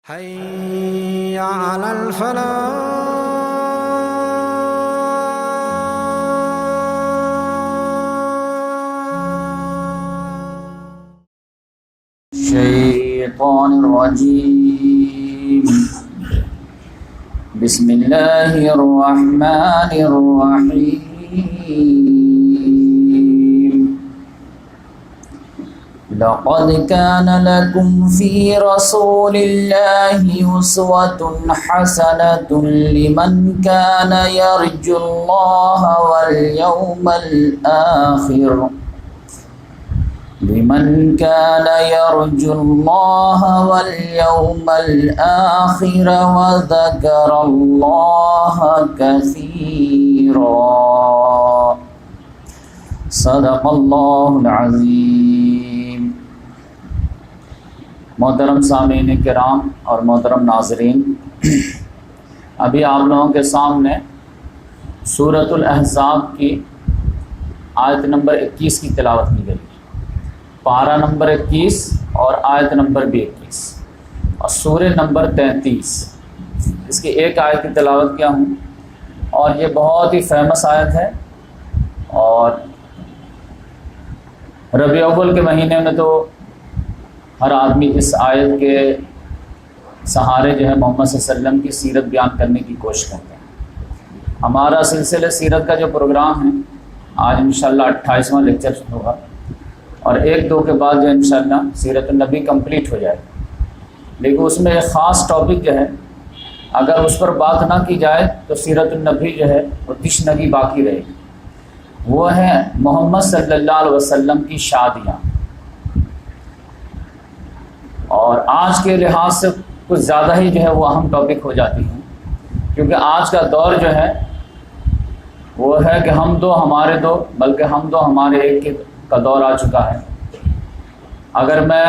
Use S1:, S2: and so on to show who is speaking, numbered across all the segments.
S1: حي على
S2: الشيطان الرجيم. بسم الله الرحمن الرحيم. لقد كان لكم في رسول الله أسوة حسنة لمن كان يرجو الله واليوم الآخر وذكر الله كثيرا. صدق الله العظيم. محترم سامعین کرام اور محترم ناظرین، ابھی آپ لوگوں کے سامنے سورۃ الاحزاب کی آیت نمبر 21 کی تلاوت کی گئی، پارہ نمبر 21 اور آیت نمبر بھی 21 اور سورہ نمبر 33، اس کی ایک آیت کی تلاوت کیا ہوں، اور یہ بہت ہی فیمس آیت ہے، اور ربیع الاول کے مہینے میں تو ہر آدمی اس آیت کے سہارے جو ہے محمد صلی اللہ علیہ وسلم کی سیرت بیان کرنے کی کوشش کرتے ہیں۔ ہمارا سلسلہ سیرت کا جو پروگرام ہے آج انشاءاللہ 28واں لیکچر ہوگا، اور 1-2 کے بعد جو انشاءاللہ سیرت النبی کمپلیٹ ہو جائے گا، لیکن اس میں ایک خاص ٹاپک جو ہے اگر اس پر بات نہ کی جائے تو سیرت النبی جو ہے وہ تشنگی باقی رہے گی، وہ ہے محمد صلی اللہ علیہ وسلم کی شادیاں، اور آج کے لحاظ سے کچھ زیادہ ہی جو ہے وہ اہم ٹاپک ہو جاتی ہیں، کیونکہ آج کا دور جو ہے وہ ہے کہ ہم دو ہمارے دو، بلکہ ہم دو ہمارے ایک کا دور آ چکا ہے۔ اگر میں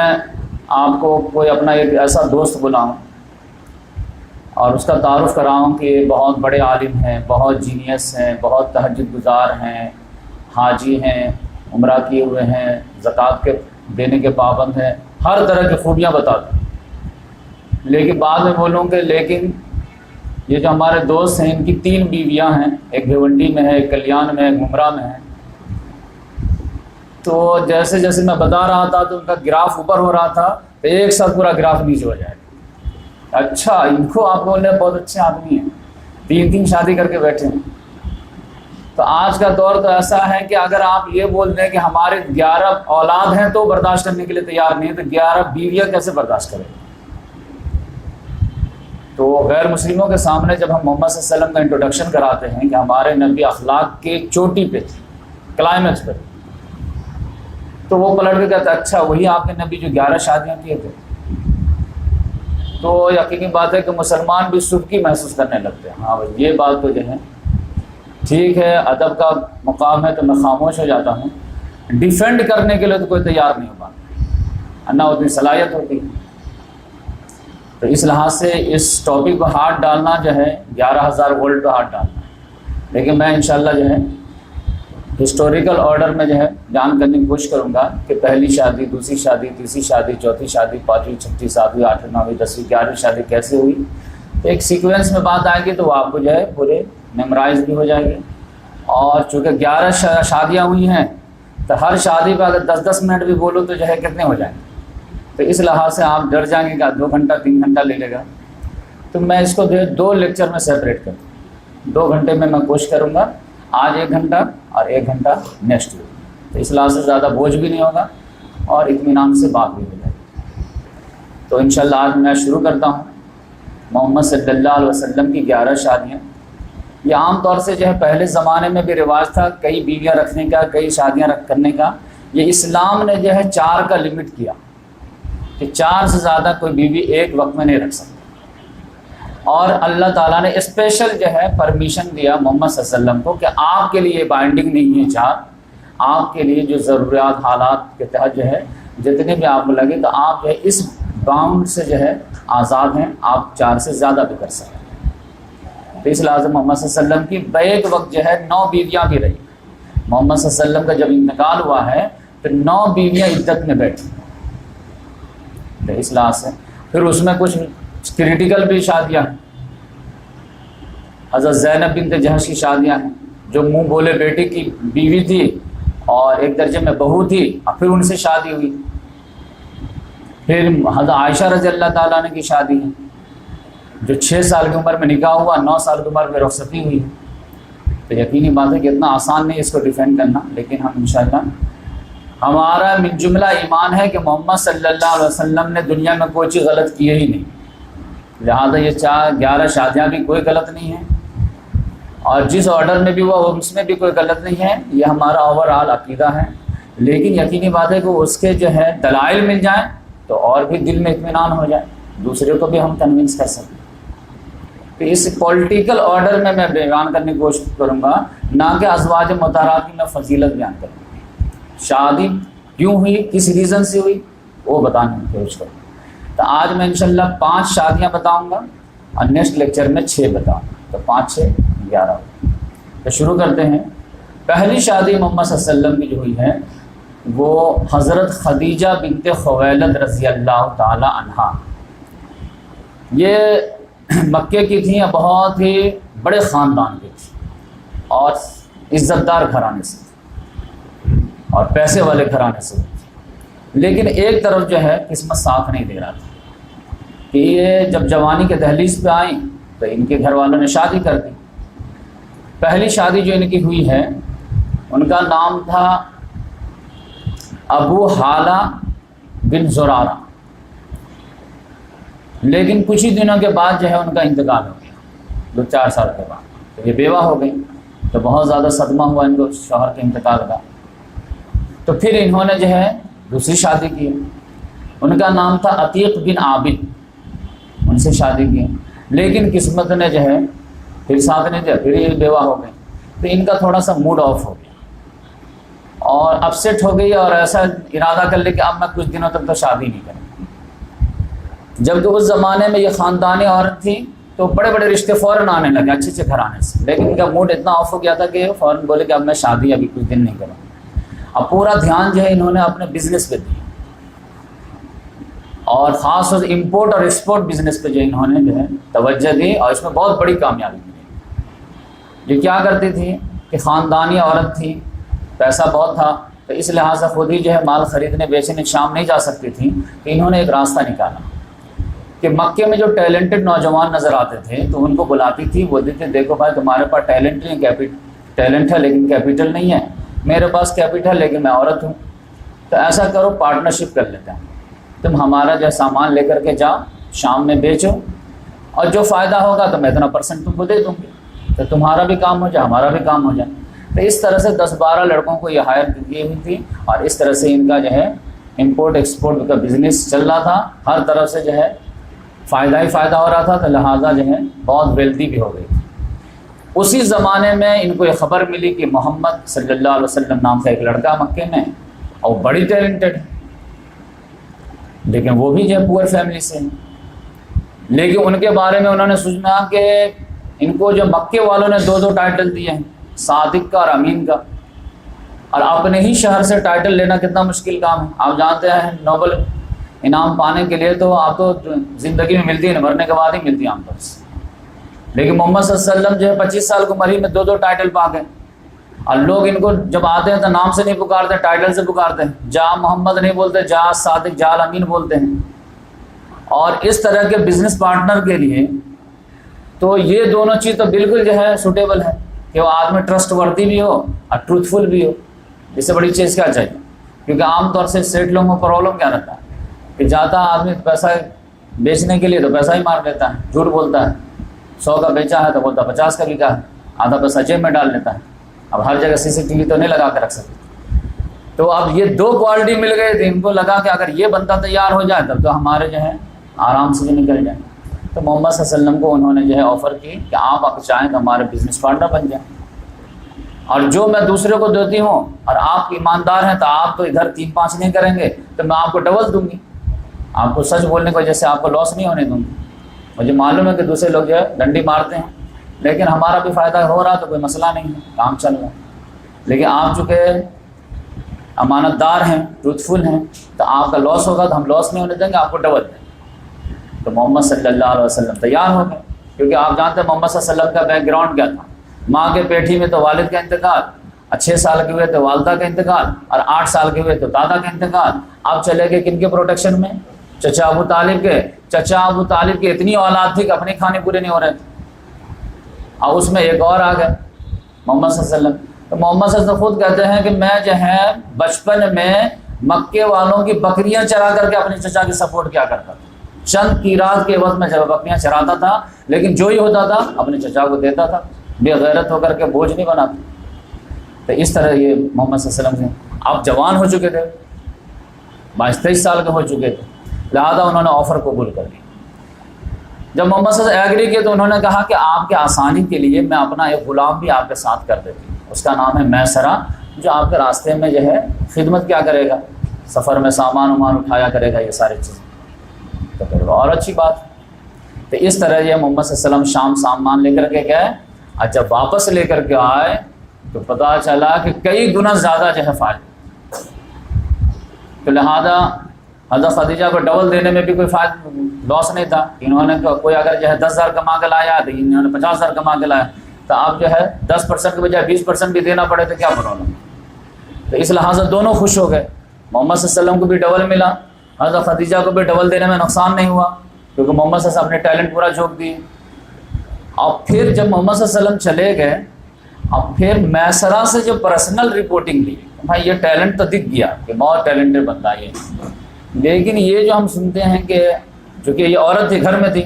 S2: آپ کو کوئی اپنا ایک ایسا دوست بلاؤں اور اس کا تعارف کراؤں کہ بہت بڑے عالم ہیں، بہت جینیس ہیں، بہت تہجد گزار ہیں، حاجی ہیں، عمرہ کیے ہوئے ہیں، زکوٰۃ کے دینے کے پابند ہیں، ہر طرح کی خوبیاں بتا دوں، لیکن بعد میں بولوں کہ لیکن یہ جو ہمارے دوست ہیں ان کی 3 بیویاں ہیں، ایک بھیونڈی میں ہے، ایک کلیان میں ہے، ایک ممرا میں ہے، تو جیسے جیسے میں بتا رہا تھا تو ان کا گراف اوپر ہو رہا تھا تو ایک ساتھ پورا گراف نیچے ہو جائے گا۔ اچھا، ان کو آپ بول رہے ہیں بہت اچھے آدمی ہیں، 3 شادی کر کے بیٹھے ہیں۔ تو آج کا دور تو ایسا ہے کہ اگر آپ یہ بول دیں کہ ہمارے 11 اولاد ہیں تو برداشت کرنے کے لیے تیار نہیں ہے، تو 11 بیویاں کیسے برداشت کریں؟ تو غیر مسلموں کے سامنے جب ہم محمد صلی اللہ علیہ وسلم کا انٹروڈکشن کراتے ہیں کہ ہمارے نبی اخلاق کے چوٹی پہ تھے، کلائمیکس پہ، تو وہ پلٹ کے کہتے ہیں اچھا وہی آپ کے نبی جو 11 شادیاں کیے تھے، تو یقینی بات ہے کہ مسلمان بھی سبکی محسوس کرنے لگتے ہیں۔ ہاں بھائی یہ بات تو جو ہے ٹھیک ہے، ادب کا مقام ہے تو میں خاموش ہو جاتا ہوں، ڈیفینڈ کرنے کے لیے تو کوئی تیار نہیں ہوگا، نہ اتنی صلاحیت ہوتی۔ تو اس لحاظ سے اس ٹاپک کو ہاتھ ڈالنا جو ہے 11,000 وولٹ پہ ہاتھ ڈالنا ہے، لیکن میں انشاءاللہ جو ہے ہسٹوریکل آرڈر میں جو ہے بیان کرنے کی کوشش کروں گا کہ پہلی شادی، دوسری شادی، تیسری شادی، چوتھی شادی، 5ویں، 6ویں، 7ویں، 8ویں، 9ویں، 10ویں، 11ویں شادی کیسے ہوئی، تو ایک سیکوینس میں بات آئے گی تو وہ آپ کو جو ہے پورے میمورائز بھی ہو جائے گی۔ اور چونکہ 11 شادیاں ہوئی ہیں تو ہر شادی پہ اگر 10-10 منٹ بھی بولو تو جو ہے کتنے ہو جائیں گے، تو اس لحاظ سے آپ ڈر جائیں گے کہ 2 گھنٹہ 3 گھنٹہ لے لے گا، تو میں اس کو 2 لیکچر میں سیپریٹ کرتا ہوں، 2 گھنٹے میں کوشش کروں گا، آج 1 گھنٹہ اور 1 گھنٹہ نیکسٹ ویک، تو اس لحاظ سے زیادہ بوجھ بھی نہیں ہوگا اور اطمینان سے بات بھی ہو جائے گی۔ تو انشاءاللہ آج میں شروع کرتا ہوں محمد صلی اللہ علیہ وسلم کی 11 شادیاں۔ یہ عام طور سے جو ہے پہلے زمانے میں بھی رواج تھا کئی بیویاں رکھنے کا، کئی شادیاں کرنے کا، یہ اسلام نے جو ہے 4 کا لمٹ کیا کہ 4 سے زیادہ کوئی بیوی ایک وقت میں نہیں رکھ سکتی، اور اللہ تعالیٰ نے اسپیشل جو ہے پرمیشن دیا محمد صلی اللہ علیہ وسلم کو کہ آپ کے لیے بائنڈنگ نہیں ہے 4، آپ کے لیے جو ضروریات حالات کے تحت جو ہے جتنے بھی آپ کو لگے تو آپ جو ہے اس باؤنڈ سے جو ہے آزاد ہیں، آپ 4 سے زیادہ بھی کر سکتے ہیں۔ تو اس لحاظ سے محمد صلی اللہ علیہ وسلم کی بیک وقت جو ہے 9 بیویاں بھی رہی۔ محمد صلی اللہ علیہ وسلم کا جب انتقال ہوا ہے تو 9 بیویاں عدت میں بیٹھی، تو اس لحاظ سے پھر اس میں کچھ کریٹیکل بھی شادیاں ہیں، حضرت زینب بنت جہش کی شادیاں ہیں، جو منہ بولے بیٹے کی بیوی تھی اور ایک درجے میں بہو تھی، اور پھر ان سے شادی ہوئی۔ پھر حضرت عائشہ رضی اللہ تعالیٰ عنہ کی شادی ہے، جو 6 سال کی عمر میں نکاح ہوا، 9 سال کی عمر میں رخصتی ہوئی۔ تو یقینی بات ہے کہ اتنا آسان نہیں اس کو ڈیفینڈ کرنا، لیکن ہم انشاءاللہ، ہمارا من جملہ ایمان ہے کہ محمد صلی اللہ علیہ وسلم نے دنیا میں کوئی چیز غلط کی ہی نہیں، لہذا یہ 11 شادیاں بھی کوئی غلط نہیں ہیں، اور جس آرڈر میں بھی ہوا اس میں بھی کوئی غلط نہیں ہے، یہ ہمارا اوور آل عقیدہ ہے۔ لیکن یقینی بات ہے کہ اس کے جو ہے دلائل مل جائیں تو اور بھی دل میں اطمینان ہو جائے، دوسرے کو بھی ہم کنونس کر سکیں۔ تو اس پولیٹیکل آرڈر میں بیان کرنے کی کوشش کروں گا، نہ کہ ازواج مطہرات کی میں فضیلت بیان کروں گا۔ شادی کیوں ہوئی، کس ریزن سے ہوئی، وہ بتانے کی کوشش کروں گا۔ تو آج میں انشاءاللہ 5 شادیاں بتاؤں گا، اور نیکسٹ لیکچر میں 6 بتاؤں گا، تو 5 6 11 ہوگی۔ تو شروع کرتے ہیں۔ پہلی شادی محمد صلی اللہ علیہ وسلم کی جو ہوئی ہے وہ حضرت خدیجہ بنت خویلد رضی اللہ تعالی عنہا، یہ مکے کی تھیں، بہت ہی بڑے خاندان کی تھی اور عزت دار گھرانے سے اور پیسے والے گھرانے سے، لیکن ایک طرف جو ہے قسمت ساتھ نہیں دے رہا تھا کہ یہ جب جوانی کے دہلیز پہ آئیں تو ان کے گھر والوں نے شادی کر دی۔ پہلی شادی جو ان کی ہوئی ہے ان کا نام تھا ابو حالہ بن زرارہ، لیکن کچھ ہی دنوں کے بعد جو ہے ان کا انتقال ہو گیا، 2-4 سال کے بعد تو یہ بیوہ ہو گئی، تو بہت زیادہ صدمہ ہوا ان کو شوہر کے انتقال کا۔ تو پھر انہوں نے جو ہے دوسری شادی کی، ان کا نام تھا عتیق بن عابد، ان سے شادی کی، لیکن قسمت نے جو ہے پھر ساتھ نہیں دیا، پھر یہ بیوہ ہو گئی۔ تو ان کا تھوڑا سا موڈ آف ہو گیا اور اپسیٹ ہو گئی، اور ایسا ارادہ کر لیا کہ اب میں کچھ دنوں تک تو شادی نہیں کروں۔ جبکہ اس زمانے میں یہ خاندانی عورت تھی تو بڑے بڑے رشتے فوراً آنے لگے اچھے اچھے گھرانے سے، لیکن ان کا موڈ اتنا آف ہو گیا تھا کہ فوراً بولے کہ اب میں شادی ابھی کچھ دن نہیں کروں۔ اب پورا دھیان جو ہے انہوں نے اپنے بزنس پہ دیا، اور خاص طور سے امپورٹ اور ایکسپورٹ بزنس پہ جو انہوں نے جو ہے توجہ دی، اور اس میں بہت بڑی کامیابی ملی۔ یہ کیا کرتی تھی کہ خاندانی عورت تھی، پیسہ بہت تھا، تو اس لحاظ سے خود ہی جو ہے مال خریدنے بیچنے شام نہیں جا سکتی تھی، کہ انہوں نے ایک راستہ نکالا کہ مکے میں جو ٹیلنٹڈ نوجوان نظر آتے تھے تو ان کو بلاتی تھی، بولتی تھی دیکھو بھائی تمہارے پاس ٹیلنٹ ہے لیکن کیپٹل نہیں ہے، میرے پاس کیپٹل ہے لیکن میں عورت ہوں، تو ایسا کرو پارٹنرشپ کر لیتے ہیں، تم ہمارا جو سامان لے کر کے جاؤ، شام میں بیچو، اور جو فائدہ ہوگا تو میں اتنا % تم کو دے دوں گی، تو تمہارا بھی کام ہو جائے ہمارا بھی کام ہو جائے۔ تو اس طرح سے 10-12 لڑکوں کو یہ ہائر کی ہوئی تھی، اور اس طرح سے ان کا جو ہے امپورٹ ایکسپورٹ کا بزنس چل رہا تھا، ہر طرف سے جو ہے فائدہ ہی فائدہ ہو رہا تھا، تو لہٰذا جو ہے بہت ویلدی بھی ہو گئی تھی۔ اسی زمانے میں ان کو یہ خبر ملی کہ محمد صلی اللہ علیہ وسلم نام کا ایک لڑکا مکے میں، اور بڑی ٹیلنٹڈ ہے، لیکن وہ بھی جو ہے پور فیملی سے ہیں، لیکن ان کے بارے میں انہوں نے سوچنا کہ ان کو جو مکے والوں نے 2 ٹائٹل دیے ہیں، صادق کا اور امین کا، اور اپنے ہی شہر سے ٹائٹل لینا کتنا مشکل کام ہے۔ آپ جانتے ہیں نوبل انعام پانے کے لیے تو آپ تو زندگی میں ملتی ہے، مرنے کے بعد ہی ملتی ہے عام طور سے، لیکن محمد صلی اللہ علیہ وسلم جو ہے 25 سال کی عمر ہی میں 2 ٹائٹل پا گئے، اور لوگ ان کو جب آتے ہیں تو نام سے نہیں پکارتے، ٹائٹل سے پکارتے ہیں، جا محمد نہیں بولتے، جا صادق، جا امین بولتے ہیں۔ اور اس طرح کے بزنس پارٹنر کے لیے تو یہ دونوں چیز تو بالکل جو ہے سوٹیبل ہے کہ وہ آدمی ٹرسٹ وردی بھی ہو اور ٹروتھ فل بھی ہو، اس سے بڑی چیز کیا چاہیے؟ کیونکہ عام طور سے سیٹ لوگوں کو پرابلم کیا رہتا ہے کہ جاتا آدمی پیسہ بیچنے کے لیے تو پیسہ ہی مار لیتا ہے، جھوٹ بولتا ہے، 100 کا بیچا ہے تو بولتا 50 کا بکا ہے، آدھا پیسہ جیب میں ڈال لیتا ہے۔ اب ہر جگہ CCTV تو نہیں لگا کے رکھ سکتے، تو اب یہ 2 کوالٹی مل گئے تھے، ان کو لگا کہ اگر یہ بندہ تیار ہو جائے تب تو ہمارے جو ہے آرام سے نکل جائیں۔ تو محمد صلی اللہ علیہ وسلم کو انہوں نے جو ہے آفر کی کہ آپ اگر چاہیں تو ہمارے بزنس پارٹنر بن جائیں، اور جو میں دوسرے کو دیتی ہوں اور آپ ایماندار ہیں تو آپ تو ادھر 3-5 نہیں کریں گے تو میں آپ کو ڈبل دوں گی، آپ کو سچ بولنے کی وجہ سے آپ کو لاس نہیں ہونے دوں گی۔ مجھے معلوم ہے کہ دوسرے لوگ جو ہے ڈنڈی مارتے ہیں، لیکن ہمارا بھی فائدہ ہو رہا تو کوئی مسئلہ نہیں ہے، کام چل رہا ہے، لیکن آپ چونکہ امانت دار ہیں، ٹروتھ فل ہیں، تو آپ کا لاس ہوگا تو ہم لاس نہیں ہونے دیں گے، آپ کو ڈبل دیں گے۔ تو محمد صلی اللہ علیہ وسلم تیار ہو گئے، کیونکہ آپ جانتے ہیں محمد صلی اللہ علیہ وسلم کا بیک گراؤنڈ کیا تھا. ماں کے پیٹھی میں تو والد کا انتقال، 6 سال کے ہوئے تو والدہ کا انتقال، اور 8 سال کے ہوئے تو دادا کا انتقال. آپ چلے گئے کن کے پروٹیکشن میں؟ چچا ابو طالب کے. چچا ابو طالب کی اتنی اولاد تھی کہ اپنے کھانے پورے نہیں ہو رہے تھے، اور اس میں ایک اور آ گئے محمد صلی اللہ علیہ وسلم. تو محمد صلی اللہ علیہ وسلم خود کہتے ہیں کہ میں جو ہے بچپن میں مکے والوں کی بکریاں چرا کر کے اپنے چچا کی سپورٹ کیا کرتا تھا. چند کی رات کے وقت میں جب بکریاں چراتا تھا، لیکن جو ہی ہوتا تھا اپنے چچا کو دیتا تھا، بے غیرت ہو کر کے بوجھ نہیں بناتا. تو اس طرح یہ محمد صلی اللہ علیہ وسلم سے آپ جوان ہو چکے تھے، 22-23 سال کے ہو چکے تھے، لہذا انہوں نے آفر قبول کر لی. جب محمد صلی اللہ علیہ وسلم ایگری کیے تو انہوں نے کہا کہ آپ کے آسانی کے لیے میں اپنا ایک غلام بھی آپ کے ساتھ کر دیتی ہوں، اس کا نام ہے میسرہ، جو آپ کے راستے میں جو ہے خدمت کیا کرے گا، سفر میں سامان وامان اٹھایا کرے گا، یہ ساری چیزیں. تو پھر اور اچھی بات. تو اس طرح یہ محمد صلی اللہ علیہ وسلم شام سامان لے کر کے گئے، اور جب واپس لے کر کے آئے تو پتہ چلا کہ کئی گنا زیادہ جو ہے فائدہ. تو لہذا حضرت خدیجہ کو ڈبل دینے میں بھی کوئی فائدہ لاس نہیں تھا. انہوں نے کوئی اگر جو ہے 10,000 کما کے لایا تو انہوں نے 50,000 کما کے لایا، تو آپ جو ہے 10% کے بجائے 20% بھی دینا پڑے تو کیا پرابلم. تو اس لحاظ سے دونوں خوش ہو گئے. محمد صلی اللہ علیہ وسلم کو بھی ڈبل ملا، حضرت خدیجہ کو بھی ڈبل دینے میں نقصان نہیں ہوا، کیونکہ محمد صلی اللہ علیہ وسلم اپنے ٹیلنٹ پورا جھونک دیے. اور پھر جب محمد صلی اللہ علیہ وسلم چلے گئے، اب پھر میسرہ سے جو پرسنل رپورٹنگ لی، بھائی یہ ٹیلنٹ تو دکھ گیا کہ بہت ٹیلنٹڈ بندہ یہ، لیکن یہ جو ہم سنتے ہیں کہ چونکہ یہ عورت تھی، گھر میں تھی،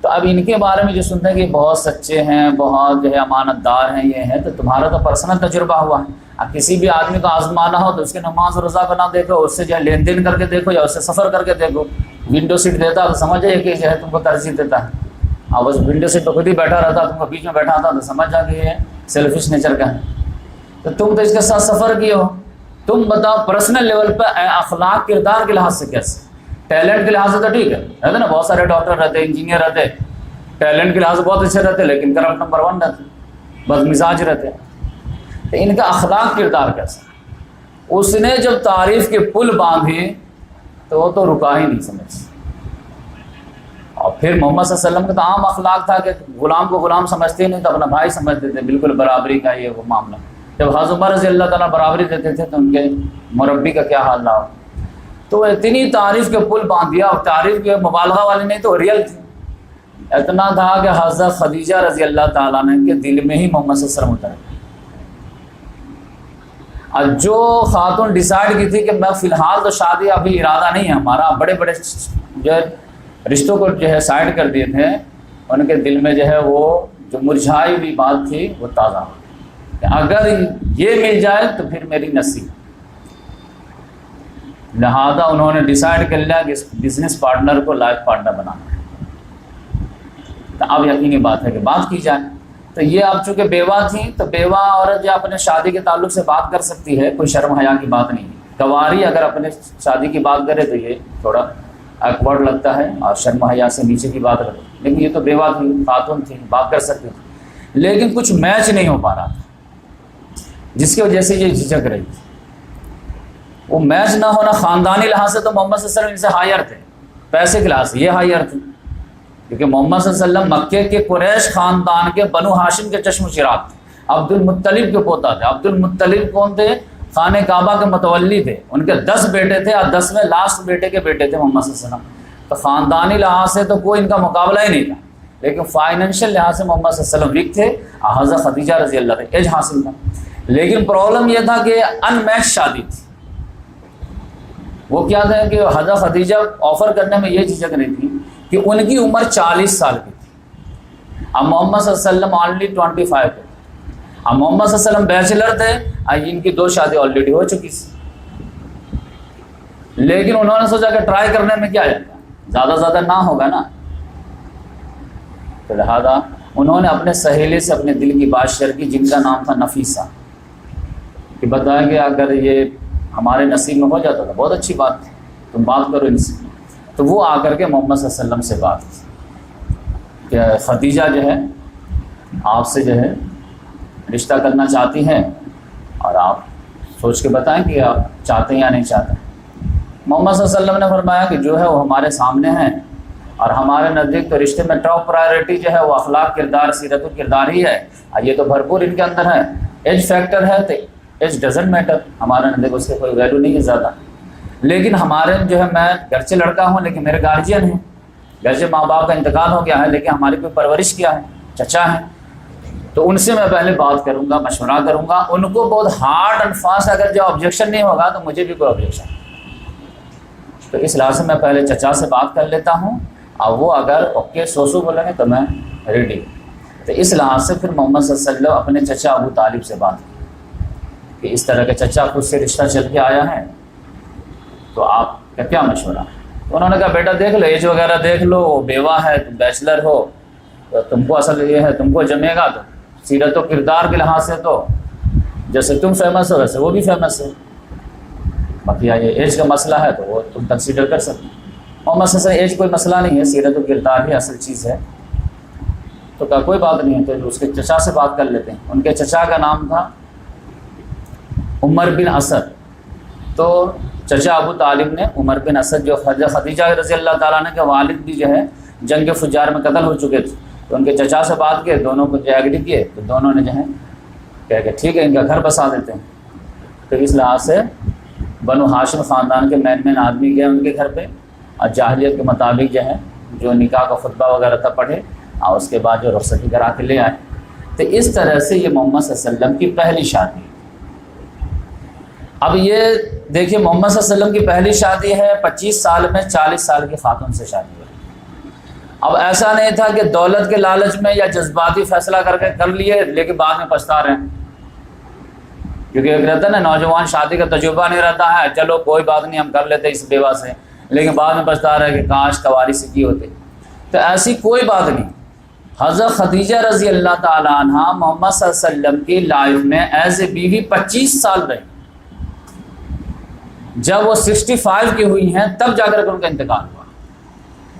S2: تو اب ان کے بارے میں جو سنتے ہیں کہ بہت سچے ہیں، بہت جو ہے امانت دار ہیں، یہ ہیں، تو تمہارا تو پرسنل تجربہ ہوا ہے. اب کسی بھی آدمی کو آزمانا ہو تو اس کے نماز روزہ کو نہ دیکھو، اس سے جو ہے لین دین کر کے دیکھو، یا اس سے سفر کر کے دیکھو. ونڈو سیٹ دیتا تو سمجھ جائے کہ جو ہے تم کو ترجیح دیتا ہے، اور بس ونڈو سیٹ پہ خود ہی بیٹھا رہتا، تم کو بیچ میں بیٹھا تھا تو سمجھ جا کہ یہ سیلفش نیچر کا ہے. تو تم تو اس کے ساتھ سفر کیے ہو، تم بتاؤ پرسنل لیول پہ اخلاق کردار کے لحاظ سے کیسے. ٹیلنٹ کے لحاظ سے تو ٹھیک ہے نا، بہت سارے ڈاکٹر رہتے، انجینئر رہتے، ٹیلنٹ کے لحاظ سے بہت اچھے رہتے، لیکن کرپٹ نمبر 1 رہتے، بد مزاج رہتے. تو ان کا اخلاق کردار کیسا. اس نے جب تعریف کے پل باندھے تو وہ تو رکا ہی نہیں سمجھ. اور پھر محمد صلی اللہ علیہ وسلم کا تو عام اخلاق تھا کہ غلام کو غلام سمجھتے نہیں تو اپنا بھائی سمجھتے تھے، بالکل برابری کا یہ وہ معاملہ. جب حضرت عمر رضی اللہ تعالیٰ برابری دیتے تھے تو ان کے مربی کا کیا حال رہا. تو اتنی تعریف کے پل باندھ دیا، اور تعریف کے مبالغہ والے نہیں تو ریئل تھی. اتنا تھا کہ حضرت خدیجہ رضی اللہ تعالیٰ عنہ کے دل میں ہی محمد صلی اللہ علیہ وسلم اتر گئے. اور جو خاتون ڈیسائیڈ کی تھی کہ میں فی الحال تو شادی ابھی ارادہ نہیں ہے ہمارا، بڑے بڑے جو ہے رشتوں کو جو ہے سائڈ کر دیے تھے، ان کے دل میں جو ہے وہ جو مرجھائی ہوئی بات تھی وہ تازہ ہو کہ اگر یہ مل جائے تو پھر میری نصیب. لہذا انہوں نے ڈیسائیڈ کر لیا کہ اس بزنس پارٹنر کو لائف پارٹنر بنانا ہے. تو اب یقینی بات ہے کہ بات کی جائے. تو یہ اب چونکہ بیوہ تھیں تو بیوہ عورت جو اپنے شادی کے تعلق سے بات کر سکتی ہے، کوئی شرم حیا کی بات نہیں ہے. کنواری اگر اپنے شادی کی بات کرے تو یہ تھوڑا ایکورڈ لگتا ہے اور شرم حیا سے نیچے کی بات کرے. لیکن یہ تو بیوہ تھی، خاتون تھی، بات کر سکتی تھی، لیکن کچھ میچ نہیں ہو پا رہا تھا جس کی وجہ سے یہ جھجک رہی تھی. وہ میچ نہ ہونا خاندانی لحاظ سے تو محمد صلی اللہ علیہ وسلم ان سے ہائر تھے، پیسے کے لحاظ سے یہ ہائر تھے، کیونکہ محمد صلی اللہ علیہ وسلم مکے کے قریش خاندان کے بنو ہاشم کے چشم و چراغ تھے. عبد المطلب کے پوتا تھے. عبد المطلب کون تھے؟ خانہ کعبہ کے متولی تھے. ان کے 10 بیٹے تھے اور 10ویں لاسٹ بیٹے کے بیٹے تھے محمد صلی اللہ علیہ وسلم. تو خاندانی لحاظ سے تو کوئی ان کا مقابلہ ہی نہیں تھا، لیکن فائنینشیل لحاظ سے محمد صلی اللہ علیہ وسلم ویک تھے. حضرت خدیجہ رضی اللہ عنہا ایج حاصل تھا، لیکن پرابلم یہ تھا کہ ان میچ شادی تھی. وہ کیا تھا کہ حضرت خدیجہ آفر کرنے میں یہ جھجک نہیں تھی کہ ان کی عمر 40 سال کی تھی، اب محمد صلی اللہ علیہ وسلم آلریڈی 25 تھے. اب محمد صلی اللہ علیہ وسلم بیچلر تھے، ان کی 2 شادی آلریڈی ہو چکی تھی. لیکن انہوں نے سوچا کہ ٹرائی کرنے میں کیا جاتا ہے، زیادہ زیادہ نہ ہوگا نا. تو لہذا انہوں نے اپنے سہیلے سے اپنے دل کی بات شیئر کی، جن کا نام تھا نفیسہ، کہ بتایا کہ اگر یہ ہمارے نصیب میں ہو جاتا تھا بہت اچھی بات تھی، تم بات کرو ان سے. تو وہ آ کر کے محمد صلی اللہ علیہ وسلم سے بات کی کہ خدیجہ جو ہے آپ سے جو ہے رشتہ کرنا چاہتی ہیں، اور آپ سوچ کے بتائیں کہ آپ چاہتے ہیں یا نہیں چاہتے ہیں. محمد صلی اللہ علیہ وسلم نے فرمایا کہ جو ہے وہ ہمارے سامنے ہیں، اور ہمارے نزدیک تو رشتے میں ٹاپ پرائرٹی جو ہے وہ اخلاق، کردار، سیرت و کردار ہی ہے. یہ تو بھرپور ان کے اندر ہے. ایج فیکٹر ہے تو ایج ڈزنٹ میٹر، ہمارے نزدیک اس کے کوئی ویلیو نہیں ہے زیادہ. لیکن ہمارے جو ہے، میں گھر سے لڑکا ہوں لیکن میرے گارجین ہیں، گھر سے ماں باپ کا انتقال ہو گیا ہے لیکن ہماری کوئی پرورش کیا ہے، چچا ہیں. تو ان سے میں پہلے بات کروں گا، مشورہ کروں گا. ان کو بہت ہارڈ اینڈ فاسٹ اگر جو آبجیکشن نہیں ہوگا تو مجھے بھی کوئی آبجیکشن. تو اس لحاظ سے میں پہلے چچا سے بات کر لیتا ہوں، اور وہ اگر اوکے سو بولیں گے تو میں ریڈی. تو اس لحاظ سے پھر محمد صلی اللہ علیہ وسلم اپنے چچا ابو طالب سے بات کی کہ اس طرح کے چچا خود سے رشتہ چل کے آیا ہے، تو آپ کا کیا مشورہ. تو انہوں نے کہا بیٹا دیکھ لو، ایج وغیرہ دیکھ لو، وہ بیوہ ہے، تم بیچلر ہو، تو تم کو اصل یہ ہے تم کو جمے گا. تو سیرت و کردار کے لحاظ سے تو جیسے تم فیمس ہو ویسے وہ بھی فیمس ہے. باقی یہ ایج کا مسئلہ ہے تو وہ تم کنسیڈر کر سکتے. محمد صلی اللہ علیہ وسلم ایج کوئی مسئلہ نہیں ہے، سیرت و کردار ہی اصل چیز ہے. تو کہا کوئی بات نہیں ہے، تو اس کے چچا سے بات کر لیتے ہیں. ان کے چچا کا نام تھا عمر بن اسد. تو چچا ابو طالب نے عمر بن اسد جو خدیجہ رضی اللہ تعالیٰ عنہ کے والد بھی جو ہے جنگ فجار میں قتل ہو چکے تھے، تو ان کے چچا سے بات کی، دونوں کو جو ایگری کیے، تو دونوں نے جو ہے کہہ کہ ٹھیک ہے ان کا گھر بسا دیتے ہیں. تو اس لحاظ سے بنو ہاشم خاندان کے مین آدمی گئے ان کے گھر پہ، اور جاہلیت کے مطابق جو ہے جو نکاح کا خطبہ وغیرہ تھا پڑھے، اور اس کے بعد جو رخصتی کرا کے لے آئے. تو اس طرح سے یہ محمد صلی اللہ علیہ وسلم کی پہلی شادی. اب یہ دیکھیے محمد صلی اللہ علیہ وسلم کی پہلی شادی ہے، 25 سال میں 40 سال کی خاتون سے شادی ہوئی. اب ایسا نہیں تھا کہ دولت کے لالچ میں یا جذباتی فیصلہ کر لیے لیکن بعد میں پچھتا رہے ہیں. کیونکہ ایک رہتا ہے نا، نوجوان شادی کا تجربہ نہیں رہتا ہے، چلو کوئی بات نہیں ہم کر لیتے اس بیوہ سے، لیکن بعد میں پچھتا رہے کہ کاش کواری سے کی ہوتے. تو ایسی کوئی بات نہیں. حضرت خدیجہ رضی اللہ تعالیٰ عنہ محمد صلی اللہ علیہ وسلم کی لائف میں ایز اے بیوی 25 سال رہی. جب وہ 65 کی ہوئی ہیں تب جا کر ان کا انتقال ہوا.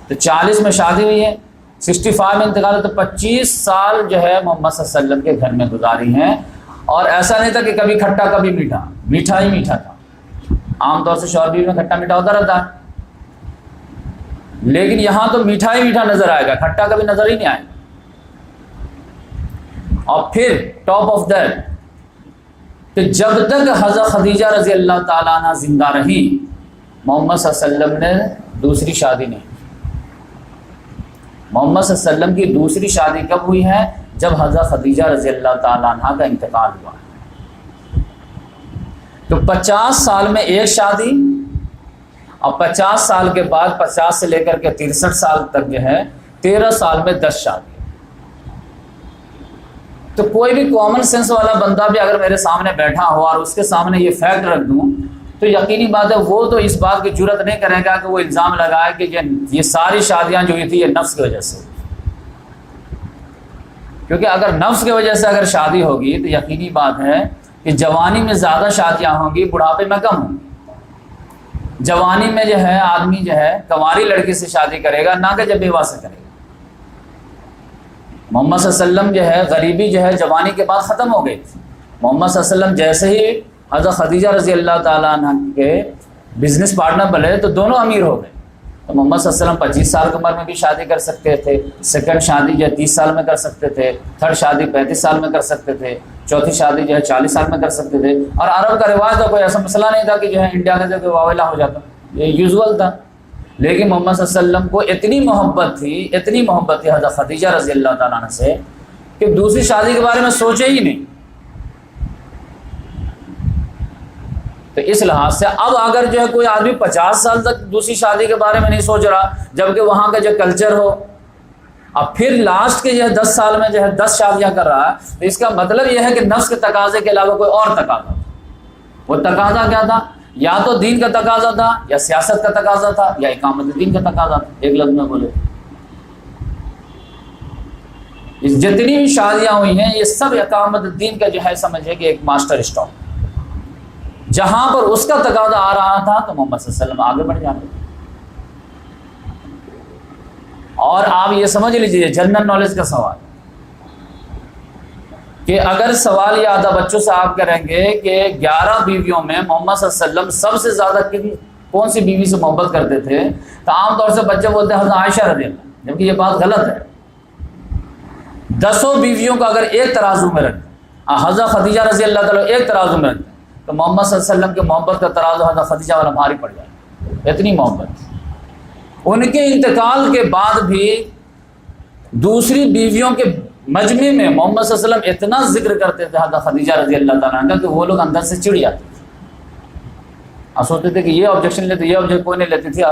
S2: تو 40 میں شادی ہوئی ہے، 65 میں انتقال ہوا، تو 25 سال جو ہے محمد صلی اللہ علیہ وسلم کے گھر میں گزاری ہیں. اور ایسا نہیں تھا کہ کبھی کھٹا کبھی میٹھا، میٹھا ہی میٹھا تھا. عام طور سے شوہر بیوی میں کھٹا میٹھا ہوتا رہتا ہے، لیکن یہاں تو میٹھا ہی میٹھا نظر آئے گا، کھٹا کبھی نظر ہی نہیں آئے گا. اور پھر ٹاپ آف دیٹ کہ جب تک حضرت خدیجہ رضی اللہ تعالیٰ عنہ زندہ رہی، محمد صلی اللہ علیہ وسلم نے دوسری شادی نہیں. محمد صلی اللہ علیہ وسلم کی دوسری شادی کب ہوئی ہے؟ جب حضرت خدیجہ رضی اللہ تعالیٰ عنہ کا انتقال ہوا. تو 50 سال میں ایک شادی، اور 50 سال کے بعد 50 سے لے کر کے 63 سال تک جو ہے 13 سال میں 10 شادی. تو کوئی بھی کامن سینس والا بندہ بھی اگر میرے سامنے بیٹھا ہو اور اس کے سامنے یہ فیکٹ رکھ دوں تو یقینی بات ہے وہ تو اس بات کی جرت نہیں کرے گا کہ وہ الزام لگائے کہ یہ ساری شادیاں جو ہوئی تھی یہ نفس کی وجہ سے. کیونکہ اگر نفس کی وجہ سے اگر شادی ہوگی تو یقینی بات ہے کہ جوانی میں زیادہ شادیاں ہوں گی، بڑھاپے میں کم ہوں گی. جوانی میں جو ہے آدمی جو ہے کنواری لڑکی سے شادی کرے گا، نہ کہ جب بیوہ سے کرے گا. محمد صلی اللہ علیہ وسلم جو ہے غریبی جو ہے جوانی کے بعد ختم ہو گئی تھی. محمد صلی اللہ علیہ وسلم جیسے ہی حضرت خدیجہ رضی اللہ تعالیٰ عنہ کے بزنس پارٹنر بنے تو دونوں امیر ہو گئے. تو محمد صلی اللہ علیہ وسلم 25 سال کی عمر میں بھی شادی کر سکتے تھے، سیکنڈ شادی جو ہے 30 سال میں کر سکتے تھے، تھرڈ شادی 35 سال میں کر سکتے تھے، چوتھی شادی جو ہے 40 سال میں کر سکتے تھے. اور عرب کا رواج تو کوئی ایسا مسئلہ نہیں تھا کہ جو ہے انڈیا کا جو واویلا ہو جاتا، یہ یوزول تھا. لیکن محمد صلی اللہ علیہ وسلم کو اتنی محبت تھی حضرت خدیجہ رضی اللہ تعالیٰ عنہ سے کہ دوسری شادی کے بارے میں سوچے ہی نہیں. تو اس لحاظ سے اب اگر جو ہے کوئی آدمی 50 سال تک دوسری شادی کے بارے میں نہیں سوچ رہا، جبکہ وہاں کا جو کلچر ہو، اب پھر لاسٹ کے جو ہے 10 سال میں جو ہے 10 شادیاں کر رہا ہے، تو اس کا مطلب یہ ہے کہ نفس کے تقاضے کے علاوہ کوئی اور تقاضا تھا. وہ تقاضا کیا تھا؟ یا تو دین کا تقاضا تھا، یا سیاست کا تقاضا تھا، یا اقامت دین کا تقاضا تھا. ایک لفظ میں بولے جتنی بھی شادیاں ہوئی ہیں یہ سب اقامت دین کا جو ہے سمجھے کہ ایک ماسٹر اسٹاک. جہاں پر اس کا تقاضا آ رہا تھا تو محمد صلی اللہ علیہ وسلم آگے بڑھ جاتے. اور آپ یہ سمجھ لیجیے جنرل نالج کا سوال کہ اگر سوال یہ آدھا بچوں سے آپ کریں گے کہ 11 بیویوں میں محمد صلی اللہ علیہ وسلم سب سے زیادہ کون سی بیوی سے محبت کرتے تھے؟ تو عام طور سے بچے بولتے ہیں حضرت عائشہ رضی اللہ، جبکہ یہ بات غلط ہے۔ 10 بیویوں کو اگر ایک ترازو میں رکھ، حضرت خدیجہ رضی اللہ تعالیٰ ایک ترازو میں رکھ، تو محمد صلی اللہ علیہ وسلم کے محبت کا ترازو حضرت خدیجہ والا بھاری پڑ جائے، اتنی محبت۔ ان کے انتقال کے بعد بھی دوسری بیویوں کے مجمع میں محمد صلی اللہ علیہ وسلم اتنا ذکر کرتے تھے حضرت خدیجہ رضی اللہ تعالیٰ عنہ کہ وہ لوگ اندر سے چڑ جاتے تھے، اور سوچتے تھے کہ یہ آبجیکشن لیتے، یہ آبجیکٹ کوئی نہیں لیتی تھی۔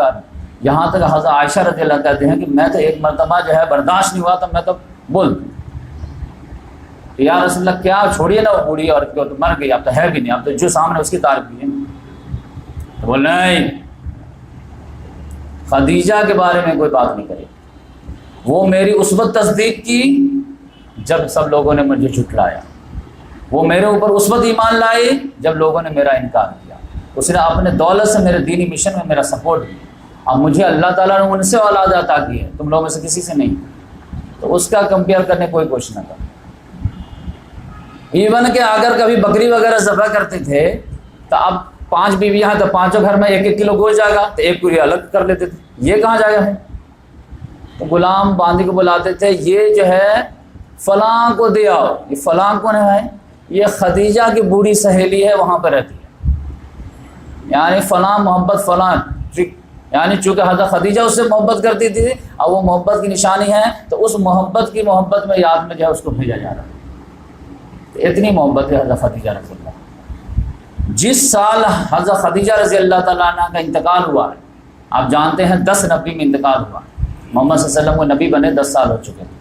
S2: یہاں تک حضرت عائشہ رضی اللہ کہتے ہیں کہ میں تو ایک مرتبہ جو ہے برداشت نہیں ہوا، تو میں تو بول دوں یا رسول اللہ کیا چھوڑیے نا وہ بوڑھی عورت کو، تو مر گئی، اب تو ہے بھی نہیں، اب تو جو سامنے اس کی تعریف کی ہے۔ تو بول نہیں، خدیجہ کے بارے میں کوئی بات نہیں کرے، وہ میری اس وقت تصدیق کی جب سب لوگوں نے مجھے جھٹلایا، وہ میرے اوپر اس وقت ایمان لائی جب لوگوں نے میرا انکار کیا، اس نے اپنے دولت سے میرے دینی مشن میں میرا سپورٹ کیا۔ اب مجھے اللہ تعالیٰ نے ان سے اولاد عطا کی ہے، تم لوگوں میں سے کسی سے نہیں، تو اس کا کمپیئر کرنے کوئی کوشش نہ کر۔ ایون کہ اگر کبھی بکری وغیرہ ذبح کرتے تھے تو اب 5 بیویاں ہیں تو 5 گھر میں 1-1 کلو گوشت جائے گا، تو ایک پوری الگ کر لیتے تھے، یہ کہاں جگہ ہے؟ تو غلام باندھی کو بلاتے تھے، یہ جو ہے فلاں کو دے آؤ، یہ فلاں کون ہے؟ یہ خدیجہ کی بوڑھی سہیلی ہے، وہاں پہ رہتی ہے، یعنی فلاں محبت فلاں، یعنی چونکہ حضرت خدیجہ اس سے محبت کرتی تھی اور وہ محبت کی نشانی ہے، تو اس محبت کی محبت میں یاد میں جو ہے اس کو بھیجا جا رہا ہے۔ اتنی محبت ہے حضرت خدیجہ رضی اللہ۔ جس سال حضرت خدیجہ رضی اللہ تعالیٰ عنہ کا انتقال ہوا ہے، آپ جانتے ہیں 10 نبی میں انتقال ہوا، محمد صلی اللہ علیہ وسلم کو نبی بنے 10 سال ہو چکے ہیں۔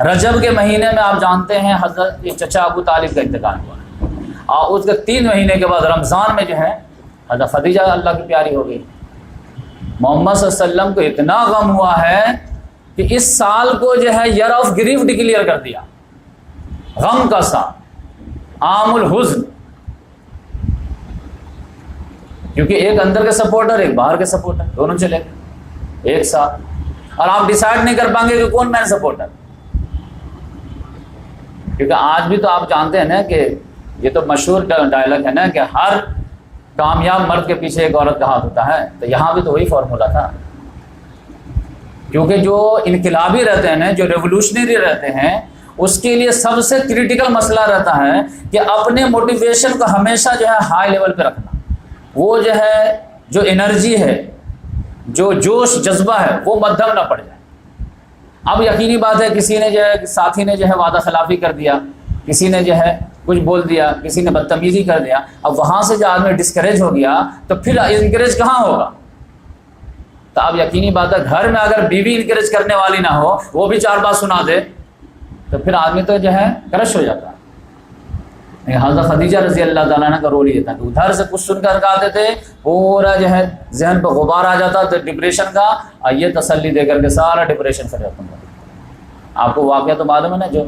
S2: رجب کے مہینے میں آپ جانتے ہیں حضرت چچا ابو طالب کا انتقال ہوا ہے، اور اس کے 3 مہینے کے بعد رمضان میں جو ہے حضرت خدیجہ اللہ کی پیاری ہو گئی۔ محمد صلی اللہ علیہ وسلم کو اتنا غم ہوا ہے کہ اس سال کو جو ہے ایئر آف گریف ڈکلیئر کر دیا، غم کا سال، عام الحزن، کیونکہ ایک اندر کے سپورٹر ایک باہر کے سپورٹر، دونوں چلے گئے ایک ساتھ، اور آپ ڈیسائیڈ نہیں کر پائیں گے کہ کون مین سپورٹر، کیونکہ آج بھی تو آپ جانتے ہیں نا کہ یہ تو مشہور ڈائلاگ ہے نا کہ ہر کامیاب مرد کے پیچھے ایک عورت کا ہاتھ ہوتا ہے، تو یہاں بھی تو وہی فارمولا تھا، کیونکہ جو انقلابی رہتے ہیں، جو ریولوشنری رہتے ہیں، اس کے لیے سب سے کریٹیکل مسئلہ رہتا ہے کہ اپنے موٹیویشن کو ہمیشہ جو ہے ہائی لیول پہ رکھنا، وہ جو ہے جو انرجی ہے، جو جوش جذبہ ہے، وہ مدھم نہ پڑ جائے۔ اب یقینی بات ہے کسی نے جو ہے ساتھی نے جو ہے وعدہ خلافی کر دیا، کسی نے جو ہے کچھ بول دیا، کسی نے بدتمیزی کر دیا، اب وہاں سے جو آدمی ڈسکریج ہو گیا تو پھر انکریج کہاں ہوگا؟ تو اب یقینی بات ہے گھر میں اگر بیوی انکریج کرنے والی نہ ہو، وہ بھی 4 بات سنا دے، تو پھر آدمی تو جو ہے کرش ہو جاتا ہے۔ حضرت خدیجہ رضی اللہ تعالیٰ عنہ کا رول یہ تھا کہ ادھر سے کچھ سن کر آتے تھے، پورا جو ہے ذہن پہ غبار آ جاتا تو ڈپریشن کا، اور یہ تسلی دے کر کے سارا ڈپریشن کر جاتا ہوں۔ آپ کو واقعہ تو معلوم ہے نا، جو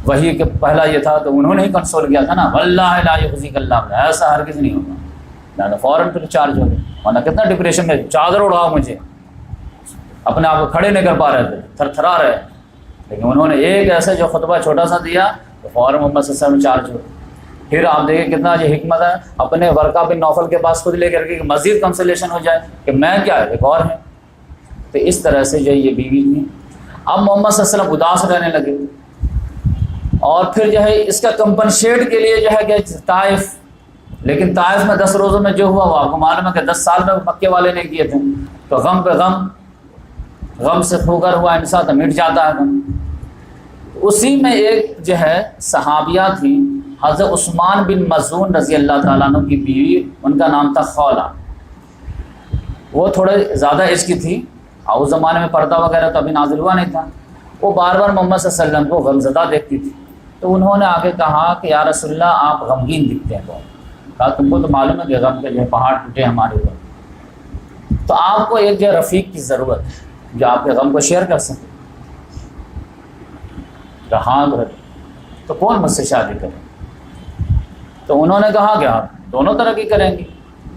S2: وہی کہ پہلا یہ تھا تو انہوں نے ہی کنسول کیا تھا نا، واللہ لا یخزیک اللہ، ایسا ہرگز نہیں ہوگا، نہ فوراً پھر چارج ہو گئے، ورنہ کتنا ڈپریشن میں چادر اڑاؤ، مجھے اپنے آپ کو کھڑے نہیں کر پا رہے تھے، تھر تھرا رہے، لیکن انہوں نے ایک ایسے جو خطبہ چھوٹا سا دیا تو فوراً محمد صلی اللہ علیہ وسلم چارج ہو۔ پھر آپ دیکھیں کتنا یہ حکمت ہے، اپنے ورقہ بن نوفل کے پاس خود لے کر کے مزید کنسلیشن ہو جائے کہ میں کیا ایک اور ہے۔ تو اس طرح سے جو یہ بیوی تھی۔ اب محمد صلی اللہ علیہ وسلم اداس رہنے لگے، اور پھر جو ہے اس کا کمپنسیٹ کے لیے جو ہے کہ طائف، لیکن طائف میں 10 روزوں میں جو ہوا وہ آپ کو معلوم ہے کہ 10 سال میں مکے والے نے کیے تھے، تو غم پہ غم، غم سے خوگر ہوا انسان تو مٹ جاتا ہے غم۔ اسی میں ایک جو ہے صحابیہ تھی حضرت عثمان بن مظعون رضی اللہ تعالیٰ عنہ کی بیوی، ان کا نام تھا خولہ، وہ تھوڑے زیادہ ایج کی تھی، اور اس زمانے میں پردہ وغیرہ تو ابھی نازل ہوا نہیں تھا، وہ بار بار محمد صلی اللہ علیہ وسلم کو غمزدہ دیکھتی تھی، تو انہوں نے آگے کہا کہ یا رسول اللہ آپ غمگین دکھتے ہیں بہت، کہا تم کو تو معلوم ہے کہ غم کے جو ہے پہاڑ ٹوٹے ہمارے اوپر، تو آپ کو ایک جو ہے رفیق کی ضرورت ہے جو آپ کے غم کو شیئر کر سکے۔ ہاں تو کون مجھ سے شادی کرے؟ تو انہوں نے کہا کہ آپ دونوں طرح کی کریں گی،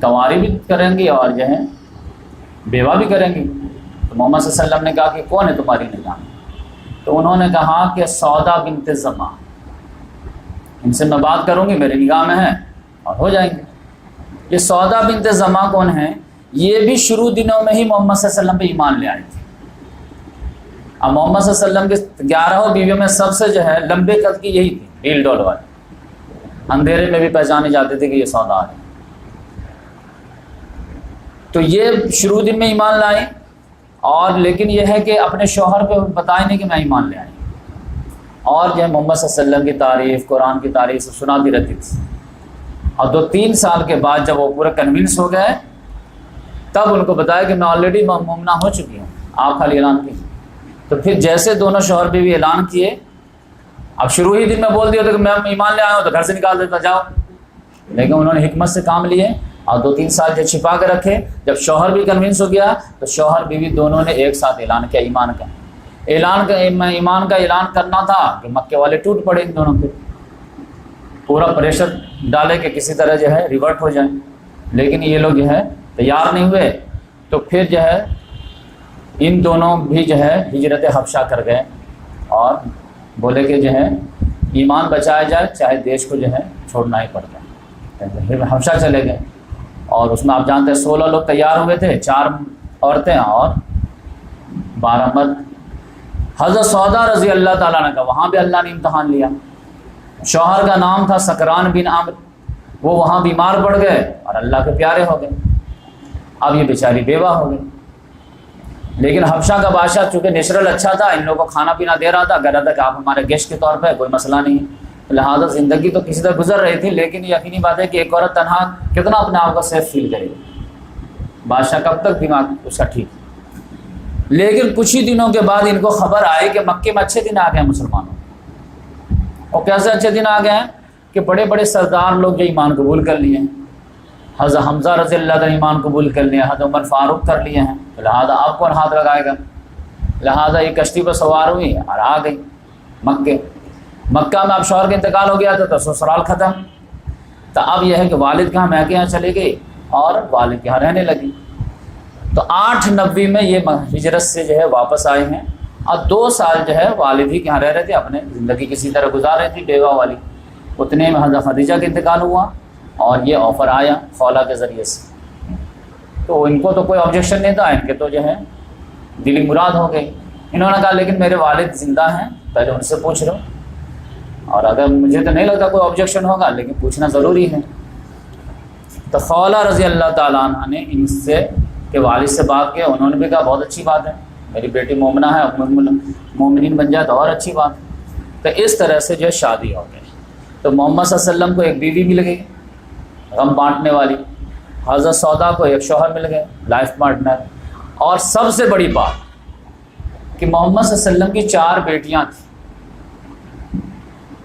S2: کنواری بھی کریں گی اور جو ہے بیوہ بھی کریں گی۔ تو محمد صلی اللہ علیہ وسلم نے کہا کہ کون ہے تمہاری نگاہ میں؟ تو انہوں نے کہا کہ سودا بنت زماں، ان سے میں بات کروں گی، میری نگاہ میں ہے اور ہو جائیں گے۔ یہ سودا بنت زماں کون ہیں؟ یہ بھی شروع دنوں میں ہی محمد صلی اللہ علیہ وسلم پہ ایمان لے آئی تھی۔ اب محمد صلی اللہ علیہ وسلم کے 11 بیویوں میں سب سے جو ہے لمبے قد کی یہی تھی، ڈیل ڈول والی، اندھیرے میں بھی پہچانے جاتے تھے کہ یہ سودا ہے۔ تو یہ شروع دن میں ایمان لائیں، اور لیکن یہ ہے کہ اپنے شوہر پہ بتائیں نہیں کہ میں ایمان لے آئی، اور جو ہے محمد صلی اللہ علیہ وسلم کی تعریف، قرآن کی تعریف سناتی رہتی تھی۔ اور 2-3 سال کے بعد جب وہ پورے کنونس ہو گئے، تب ان کو بتایا کہ میں آلریڈی مومنہ ہو چکی ہوں، آپ خالی اعلان کیجیے۔ تو پھر جیسے دونوں شوہر بیوی اعلان کیے، اب شروع ہی دن میں بول دیا تھا کہ میں ایمان لے آیا ہوں، تو گھر سے نکال دیتا جاؤ، لیکن انہوں نے حکمت سے کام لیے اور 2-3 سال جو چھپا کے رکھے۔ جب شوہر بھی کنونس ہو گیا تو شوہر بیوی دونوں نے ایک ساتھ اعلان کیا ایمان کا۔ ایمان کا اعلان کرنا تھا کہ مکے والے ٹوٹ پڑے ان دونوں پہ، پورا پریشر ڈالے کہ کسی طرح جو ہے ریورٹ ہو جائیں، لیکن یہ لوگ جو ہے تیار نہیں ہوئے۔ تو پھر جو ہے ان دونوں بھی جو ہے ہجرت حبشہ کر گئے اور بولے کہ جو ہے ایمان بچایا جائے چاہے دیش کو جو ہے چھوڑنا ہی پڑتا ہے۔ پھر حبشہ چلے گئے، اور اس میں آپ جانتے ہیں 16 لوگ تیار ہوئے تھے، 4 عورتیں اور 12 مرد۔ حضرت سودا رضی اللہ تعالیٰ عنہ کا وہاں بھی اللہ نے امتحان لیا۔ شوہر کا نام تھا سکران بن عامر، وہ وہاں بیمار پڑ گئے اور اللہ کے پیارے ہو گئے۔ اب یہ بیچاری بیوہ ہو گئی، لیکن حبشہ کا بادشاہ چونکہ نیچرل اچھا تھا، ان لوگوں کو کھانا پینا دے رہا تھا، کہہ رہا تھا کہ آپ ہمارے گیسٹ کے طور پہ کوئی مسئلہ نہیں، لہٰذا زندگی تو کسی طرح گزر رہی تھی۔ لیکن یقینی بات ہے کہ ایک عورت تنہا کتنا اپنے آپ کو سیف فیل کرے گی، بادشاہ کب تک دماغ اس کا ٹھیک۔ لیکن کچھ ہی دنوں کے بعد ان کو خبر آئی کہ مکے میں اچھے دن آ گئے ہیں مسلمانوں، اور کیسے اچھے دن آ گئے ہیں کہ بڑے بڑے سردار لوگ جو ایمان قبول کر لیے ہیں، حضرت حمزہ رضی اللہ عنہ ایمان قبول کر لیے ہیں، حضرت عمر فاروق کر لیے ہیں، لہٰذا آپ کون ہاتھ لگائے گا؟ لہٰذا یہ کشتی پر سوار ہوئی اور آ گئی مکے۔ مکہ میں اب شوہر کا انتقال ہو گیا تھا تو سسرال ختم، تو اب یہ ہے کہ والد کے ہاں میکے یہاں چلے گئی اور والد کے ہاں رہنے لگی۔ تو 890 میں یہ ہجرت سے جو ہے واپس آئے ہیں، اور 2 سال جو ہے والد ہی کے یہاں رہ رہے تھے، اپنے زندگی کسی طرح گزار رہی تھی بیوہ والی۔ اتنے میں حضرت خدیجہ کا انتقال ہوا اور یہ آفر آیا خولہ کے ذریعے سے، تو ان کو تو کوئی آبجیکشن نہیں تھا، ان کے تو جو ہے دلی مراد ہو گئی۔ انہوں نے کہا لیکن میرے والد زندہ ہیں، پہلے ان سے پوچھ لو، اور اگر مجھے تو نہیں لگتا کوئی آبجیکشن ہوگا لیکن پوچھنا ضروری ہے۔ تو خولہ رضی اللہ تعالیٰ عنہ نے ان سے کے والد سے بات کیا، انہوں نے بھی کہا بہت اچھی بات ہے، میری بیٹی مومنہ ہے، مومنین بن جائے تو اور اچھی بات ہے۔ تو اس طرح سے جو ہے شادی ہو گئی۔ تو محمد صلی اللہ علیہ وسلم کو ایک بیوی مل گئی غم بانٹنے والی، حضرت سودا کو ایک شوہر مل گئے لائف پارٹنر، اور سب سے بڑی بات کہ محمد صلی اللہ علیہ وسلم کی 4 بیٹیاں تھیں،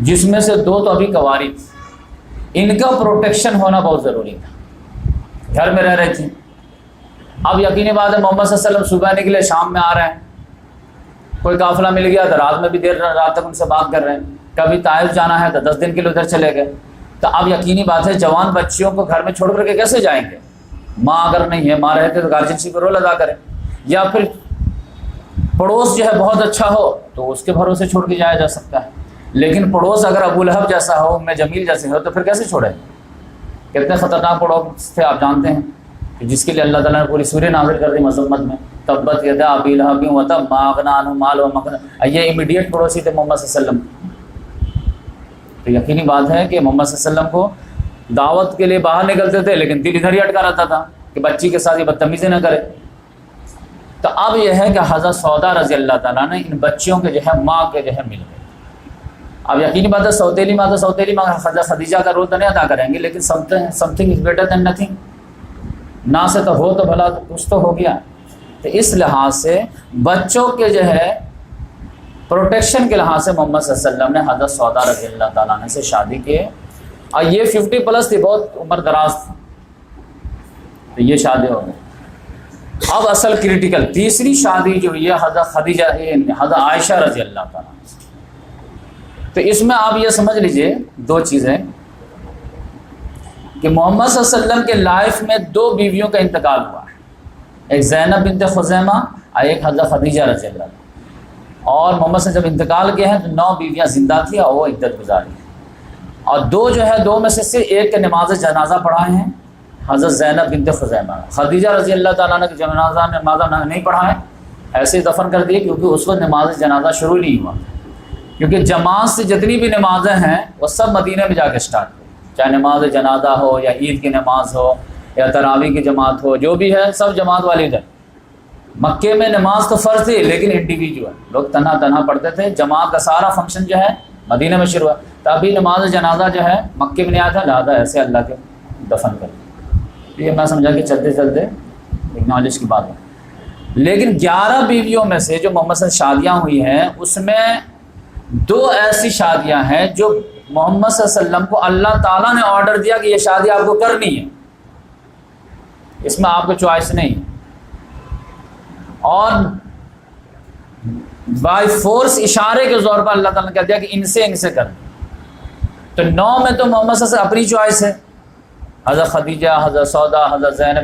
S2: جس میں سے 2 تو ابھی کنواری تھیں، ان کا پروٹیکشن ہونا بہت ضروری تھا، گھر میں رہ رہی تھیں۔ اب یقینی بات ہے محمد صلی اللہ علیہ وسلم صبح نکلے شام میں آ رہے ہیں، کوئی قافلہ مل گیا تو رات میں بھی دیر رات تک ان سے بات کر رہے ہیں، کبھی طائف جانا ہے تو 10 دن کے لیے ادھر چلے گئے۔ تو اب یقینی بات ہے جوان بچیوں کو گھر میں چھوڑ کر کے کیسے جائیں گے؟ ماں اگر نہیں ہے، ماں رہتے تو گارجنسی کا رول ادا کریں، یا پھر پڑوس جو ہے بہت اچھا ہو تو اس کے بھروسے چھوڑ کے جایا جا سکتا ہے، لیکن پڑوس اگر ابو لہب جیسا ہو، ام جمیل جیسے ہو تو پھر کیسے چھوڑیں؟ کتنے خطرناک پڑوس تھے آپ جانتے ہیں، کہ جس کے لیے اللہ تعالیٰ نے پوری سورہ نازل کر دی مذمت میں، تبت یدا ابی لہب وتب ما اغنی عنہ مالہ وما کسب۔ یہ امیڈیٹ پڑوسی تھے محمد صلی اللہ علیہ وسلم۔ تو یقینی بات ہے کہ محمد صلی اللہ علیہ وسلم کو دعوت کے لیے باہر نکلتے تھے لیکن دل ادھر ہی اٹکا رہتا تھا کہ بچی کے ساتھ یہ بدتمیزی نہ کرے۔ تو اب یہ ہے کہ حضرت سودا رضی اللہ تعالیٰ نے ان بچیوں کے جو ہے ماں کے جو ہے مل گئے۔ اب یقینی بات ہے سوتیلی ماں حضرت خدیجہ کا رول تو نہیں ادا کریں گے، لیکن some thing is better than nothing, نہ سے تو ہو تو بھلا کچھ تو ہو گیا۔ تو اس لحاظ سے بچوں کے جو ہے پروٹیکشن کے لحاظ سے محمد صلی اللہ علیہ وسلم نے حضرت سودا رضی اللہ تعالیٰ عنہ سے شادی کی، اور یہ 50+ تھی، بہت عمر دراز تھی، تو یہ شادی ہو گئی۔ اب اصل کریٹیکل تیسری شادی جو یہ حضرت خدیجہ حضرت عائشہ رضی اللہ تعالیٰ عنہ سے۔ تو اس میں آپ یہ سمجھ لیجئے 2 چیزیں کہ محمد صلی اللہ علیہ وسلم کے لائف میں 2 بیویوں کا انتقال ہوا ہے، ایک زینب بنت خزیمہ اور ایک حضرت خدیجہ رضی اللہ عنہ۔ اور محمد صلی اللہ علیہ وسلم جب انتقال کیے ہیں تو 9 بیویاں زندہ تھیں اور وہ عدت گزاری ہیں، اور 2 جو ہے 2 میں سے صرف ایک کے نماز جنازہ پڑھائے ہیں، حضرت زینب بنت خزیمہ، خدیجہ رضی اللہ تعالیٰ عنہ کی جنازہ نہیں پڑھا ہے، ایسے ہی دفن کر دیے، کیونکہ اس وقت نماز جنازہ شروع نہیں ہوا، کیونکہ جماعت سے جتنی بھی نمازیں ہیں وہ سب مدینے میں جا کے اسٹارٹ ہوئی، چاہے نماز جنازہ ہو یا عید کی نماز ہو یا تراویح کی جماعت ہو، جو بھی ہے سب جماعت والی ادھر۔ مکے میں نماز تو فرض تھی لیکن انڈیویجول، لوگ تنہا تنہا پڑھتے تھے، جماعت کا سارا فنکشن جو ہے مدینہ میں شروع ہوا، تبھی نماز جنازہ جو ہے مکے میں نہیں آیا تھا، لہٰذا ایسے اللہ کے دفن کر دیا۔ یہ میں سمجھا کہ چلتے چلتے ایک نالج کی بات ہے۔ لیکن 11 بیویوں میں سے جو محمد صلی اللہ علیہ وسلم شادیاں ہوئی ہیں، اس میں 2 ایسی شادیاں ہیں جو محمد صلی اللہ علیہ وسلم کو اللہ تعالیٰ نے آرڈر دیا کہ یہ شادی آپ کو کرنی ہے، اس میں آپ کو چوائس نہیں، اور بائی فورس اشارے کے زور پر اللہ تعالیٰ نے کہہ دیا کہ ان سے کر۔ تو 9 میں تو محمد صلی اللہ علیہ وسلم اپنی چوائس ہے، حضرت خدیجہ، حضرت سودا، حضرت زینب،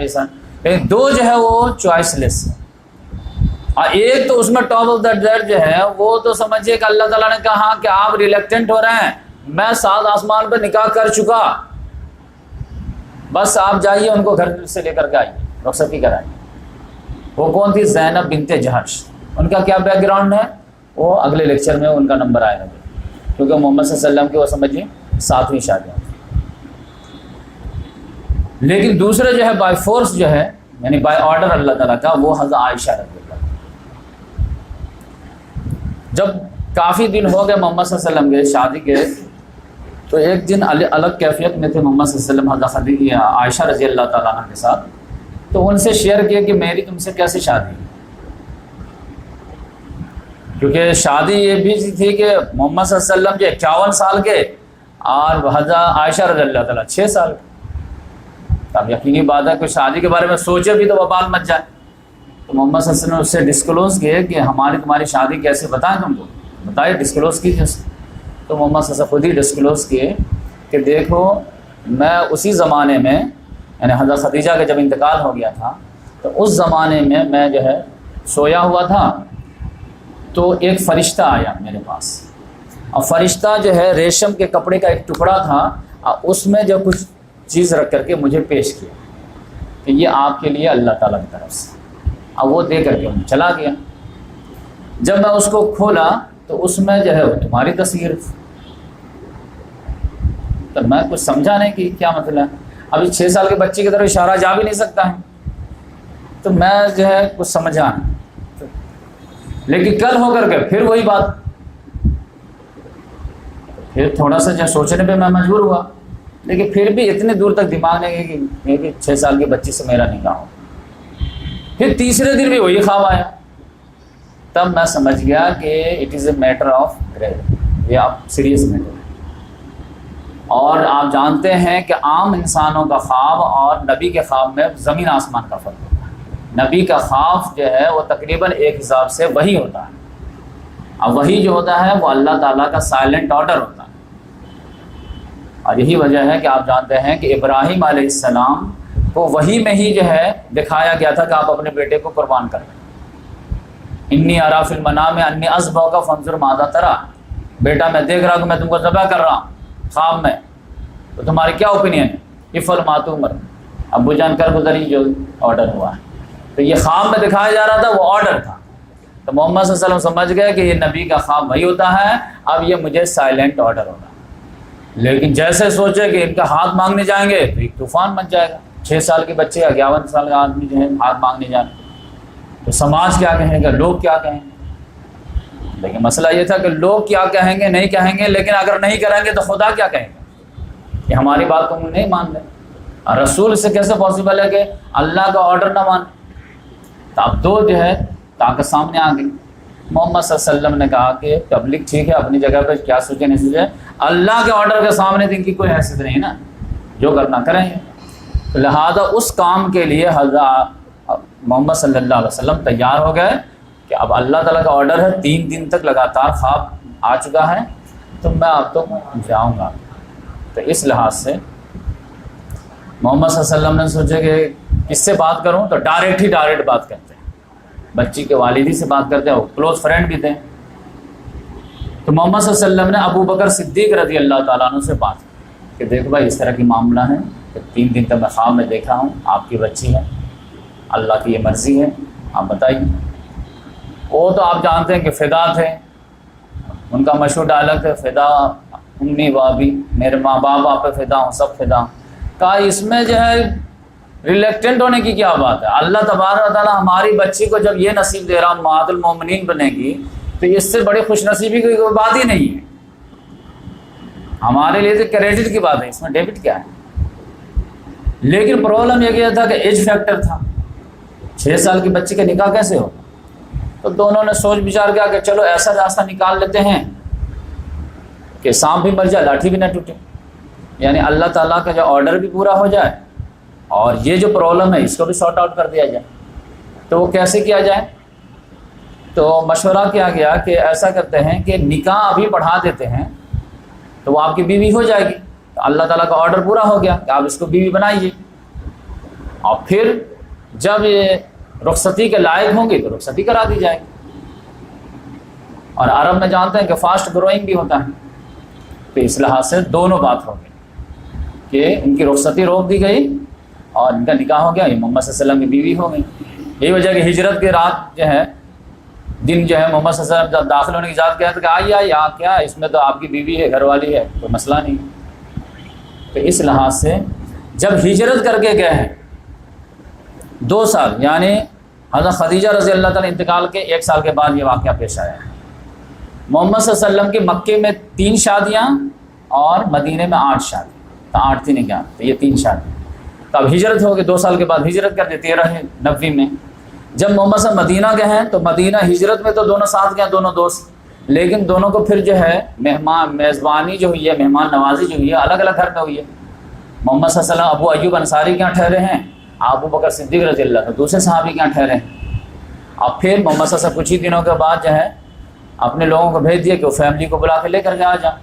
S2: لیکن 2 جو ہے وہ چوائس لیس ہے، اور ایک تو اس میں ٹاپ آف دا ڈیٹ جو ہے وہ تو سمجھیے کہ اللہ تعالیٰ نے کہا کہ آپ ریلیکٹنٹ ہو رہے ہیں، میں 7 آسمان پہ نکاح کر چکا، بس آپ جائیے ان کو گھر سے لے کر کے آئیے، رخصتی کرائیے۔ وہ کون تھی؟ زینب بنت جہش۔ ان کا کیا بیک گراؤنڈ ہے وہ اگلے لیکچر میں ان کا نمبر آئے گا، کیونکہ محمد صلی اللہ علیہ وسلم کی وہ سمجھیے 7ویں شادیاں۔ لیکن دوسرے جو ہے بائی فورس جو ہے، یعنی بائی آرڈر اللہ تعالیٰ کا، وہ حضرت عائشہ رضی اللہ۔ جب کافی دن ہو گئے محمد صلی اللہ علیہ وسلم کے شادی کے، تو ایک دن الگ کیفیت میں تھے محمد صلی اللہ علیہ وسلم حضرت خدیجہ عائشہ رضی اللہ تعالیٰ عنہ کے ساتھ، تو ان سے شیئر کیا کہ میری تم سے کیسے شادی ہے، کیونکہ شادی یہ بھی تھی کہ محمد صلی اللہ علیہ وسلم جو 51 سال کے اور حضرت عائشہ رضی اللہ تعالیٰ 6 سال کے۔ اب یقینی بات ہے کوئی شادی کے بارے میں سوچے بھی تو وبال مچ جائے، تو محمد صلی اللہ علیہ وسلم نے اس سے ڈسکلوز کیے کہ تمہاری شادی کیسے بتائیں، تم کو بتائیے، ڈسکلوز کیجیے۔ تو محمد صلی اللہ علیہ وسلم خود ہی ڈسکلوز کیے کہ دیکھو میں اسی زمانے میں، یعنی حضرت خدیجہ کا جب انتقال ہو گیا تھا تو اس زمانے میں جو ہے سویا ہوا تھا، تو ایک فرشتہ آیا میرے پاس، اور فرشتہ جو ہے ریشم کے کپڑے کا ایک ٹکڑا تھا، اور اس میں جو کچھ چیز رکھ کر کے مجھے پیش کیا کہ یہ آپ کے لیے اللہ تعالیٰ کی طرف سے، اور وہ دے کر کے چلا گیا۔ جب میں اس کو کھولا تو اس میں جو ہے تمہاری تصویر، تو میں کچھ سمجھا نہیں کہ کیا مطلب ہے، ابھی 6 سال کے بچے کی طرف اشارہ جا بھی نہیں سکتا ہے، تو میں جو ہے کچھ سمجھا نہیں۔ لیکن کل ہو کر کے پھر وہی بات، پھر تھوڑا سا جو سوچنے پہ میں مجبور ہوا، لیکن پھر بھی اتنے دور تک دماغ نہیں گئی کہ 6 سال کے بچے سے میرا نکاح ہو۔ پھر تیسرے دن بھی وہی خواب آیا، تب میں سمجھ گیا کہ it is a matter of grave, یہ آپ سیریس میٹر ہے۔ اور آپ جانتے ہیں کہ عام انسانوں کا خواب اور نبی کے خواب میں زمین آسمان کا فرق ہوتا ہے۔ نبی کا خواب جو ہے وہ تقریباً ایک حساب سے وہی ہوتا ہے، اور وہی جو ہوتا ہے وہ اللہ تعالیٰ کا سائلنٹ آرڈر ہوتا ہے۔ اور یہی وجہ ہے کہ آپ جانتے ہیں کہ ابراہیم علیہ السلام کو وہی میں ہی جو ہے دکھایا گیا تھا کہ آپ اپنے بیٹے کو قربان کر دیں۔ انی ارا فی المنام انی اذبحک فانظر ماذا تری، بیٹا میں دیکھ رہا ہوں کہ میں تم کو ذبح کر رہا ہوں خواب میں، تو تمہاری کیا اوپینین ہے؟ افعل ما تؤمر، ابو جان کر گزری جو آرڈر ہوا ہے۔ تو یہ خواب میں دکھایا جا رہا تھا، وہ آرڈر تھا، تو محمد صلی اللہ علیہ وسلم سمجھ گئے کہ یہ نبی کا خواب وہی ہوتا ہے، اب یہ مجھے سائلنٹ آرڈر ہوگا۔ لیکن جیسے سوچے کہ ان کا ہاتھ مانگنے جائیں گے تو ایک طوفان مچ جائے گا، 6 سال کے بچے 51 سال کا آدمی جو ہے ہاتھ مانگنے جائیں تو سماج کیا کہیں گے، لوگ کیا کہیں گے۔ لیکن مسئلہ یہ تھا کہ لوگ کیا کہیں گے نہیں کہیں گے، لیکن اگر نہیں کریں گے تو خدا کیا کہیں گے کہ ہماری بات کو نہیں مان رہے، اور رسول سے کیسے پاسبل ہے کہ اللہ کا آرڈر نہ مان۔ تو اب 2 جو ہے طاقت سامنے آ گئی۔ محمد صلی اللہ علیہ وسلم نے کہا کہ پبلک ٹھیک ہے اپنی جگہ پہ، کیا سوچے نہیں سوچے، اللہ کے آرڈر کے سامنے تو ان کی کوئی حیثیت نہیں نا، جو کرنا کریں گے۔ لہذا اس کام کے لیے حضرت محمد صلی اللہ علیہ وسلم تیار ہو گئے کہ اب اللہ تعالیٰ کا آرڈر ہے، 3 دن تک لگاتار خواب آ چکا ہے، تو میں اب تو جاؤں گا۔ تو اس لحاظ سے محمد صلی اللہ علیہ وسلم نے سوچا کہ کس سے بات کروں، تو ڈائریکٹ بات کرتے ہیں، بچی کے والدی سے بات کرتے ہیں، وہ کلوز فرینڈ بھی تھے۔ تو محمد صلی اللہ علیہ وسلم نے ابو بکر صدیق رضی اللہ تعالیٰ عنہ سے بات کی کہ دیکھو بھائی اس طرح کی معاملہ ہے، کہ 3 دن تک میں خواب میں دیکھا ہوں آپ کی بچی ہے، اللہ کی یہ مرضی ہے، آپ بتائیے۔ وہ تو آپ جانتے ہیں کہ فدا تھے، ان کا مشہور ڈائلاگ ہے فدا امی بابی، میرے ماں باپ آپ پہ فدا ہوں، سب فدا ہوں۔ کہا اس میں جو ہے ریلیکٹنٹ ہونے کی کیا بات ہے؟ اللہ تبارک و تعالیٰ ہماری بچی کو جب یہ نصیب دے رہا امہات المومنین بنے گی تو اس سے بڑی خوش نصیبی کی کوئی بات ہی نہیں ہے۔ ہمارے لیے تو کریڈٹ کی بات ہے، اس میں ڈیبٹ کیا ہے؟ لیکن پرابلم یہ کیا تھا کہ ایج فیکٹر تھا، 6 سال کی بچی کا نکاح کیسے ہو؟ تو دونوں نے سوچ بچار کیا کہ چلو ایسا راستہ نکال لیتے ہیں کہ سانپ بھی مر جائے لاٹھی بھی نہ ٹوٹے، یعنی اللہ تعالیٰ کا جو آرڈر بھی پورا ہو جائے اور یہ جو پرابلم ہے اس کو بھی سارٹ آؤٹ کر دیا جائے۔ تو وہ کیسے کیا جائے؟ تو مشورہ کیا گیا کہ ایسا کرتے ہیں کہ نکاح ابھی پڑھا دیتے ہیں تو وہ آپ کی بیوی ہو جائے گی، تو اللہ تعالیٰ کا آرڈر پورا ہو گیا کہ آپ اس کو بیوی بنائیے، اور پھر جب یہ رخصتی کے لائق ہوں گی تو رخصتی کرا دی جائے گی۔ اور عرب میں جانتے ہیں کہ فاسٹ گروئنگ بھی ہوتا ہے، تو اس لحاظ سے دونوں بات ہو گئی کہ ان کی رخصتی روک دی گئی اور ان کا نکاح ہو گیا، یہ محمد صلی اللہ علیہ وسلم کی بیوی ہو گئی۔ یہی وجہ کہ ہجرت کی رات جو ہے، دن جو ہے محمد صلی اللہ علیہ وسلم جب داخل ہونے کی اجازت کیا کہ آئیے کیا اس میں تو آپ کی بیوی ہے، گھر والی ہے، کوئی مسئلہ نہیں۔ تو اس لحاظ سے جب ہجرت کر کے گئے ہیں 2 سال، یعنی حضرت خدیجہ رضی اللہ تعالیٰ انتقال کے 1 سال کے بعد یہ واقعہ پیش آیا ہے۔ محمد صلی اللہ علیہ وسلم کی مکے میں 3 شادیاں اور مدینے میں 8 شادی، تو 8 تھی نہیں کیا، تو یہ 3 شادی۔ تب ہجرت ہو گئی، 2 سال کے بعد ہجرت کر دی 1390 میں۔ جب محمد صلی اللہ علیہ وسلم مدینہ گئے ہیں تو مدینہ ہجرت میں تو دونوں ساتھ گئے، دونوں دوست، لیکن دونوں کو پھر جو ہے میزبانی جو ہوئی ہے، مہمان نوازی جو ہوئی ہے، الگ الگ گھر میں ہوئی ہے۔ محمد صلی اللہ علیہ وسلم ابو ایوب انصاری کے یہاں ٹھہرے ہیں، ابو بکر صدیق رضی اللہ عنہ دوسرے صحابی کے یہاں ٹھہرے ہیں۔ اب پھر محمد صلی اللہ علیہ وسلم کچھ ہی دنوں کے بعد جو ہے اپنے لوگوں کو بھیج دیا کہ وہ فیملی کو بلا کے لے کر کے آ جائیں۔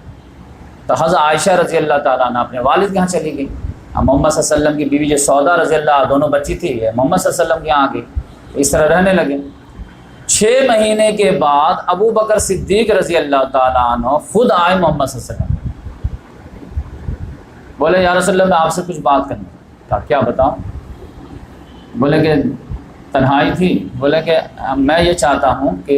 S2: تو حضرت عائشہ رضی اللہ تعالیٰ عنہ اپنے والد کے یہاں چلی گئی۔ اب محمد صلی اللہ علیہ وسلم کی بیوی جو سودا رضی اللہ، دونوں بچی تھی، یہ محمد صلی اللہ علیہ وسلم کے یہاں آ گئی، اس طرح رہنے لگے۔ 6 مہینے کے بعد ابو بکر صدیق رضی اللہ تعالیٰ عنہ خود آئے محمد صلی اللہ علیہ وسلم، بولے یا رسول اللہ میں آپ سے کچھ بات کرنی ہے۔ کہا کیا بتاؤ؟ بولے کہ تنہائی تھی، بولے کہ میں یہ چاہتا ہوں کہ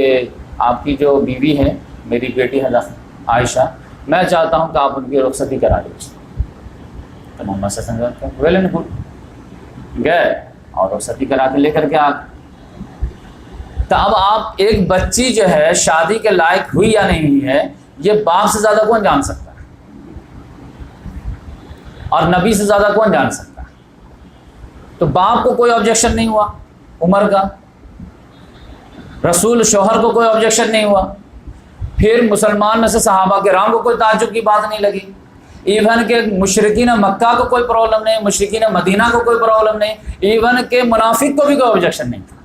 S2: آپ کی جو بیوی ہے میری بیٹی حضرت عائشہ، میں چاہتا ہوں کہ آپ ان کی رخصتی کرا دیجیے۔ تو محمد صلی اللہ علیہ وسلم ویل اینڈ گڈ، گئے اور رخصتی کرا کے لے کر کے آ گئے۔ تو اب آپ ایک بچی جو ہے شادی کے لائق ہوئی یا نہیں ہوئی ہے، یہ باپ سے زیادہ کون جان سکتا ہے، اور نبی سے زیادہ کون جان سکتا ہے؟ تو باپ کو کوئی آبجیکشن نہیں ہوا عمر کا، رسول شوہر کو کوئی آبجیکشن نہیں ہوا، پھر مسلمان میں سے صحابہ کرام کو کوئی تعجب کی بات نہیں لگی، ایون کہ مشرکین مکہ کو کوئی پرابلم نہیں، مشرکین مدینہ کو کوئی پرابلم نہیں، ایون کہ منافق کو بھی کوئی آبجیکشن نہیں تھا۔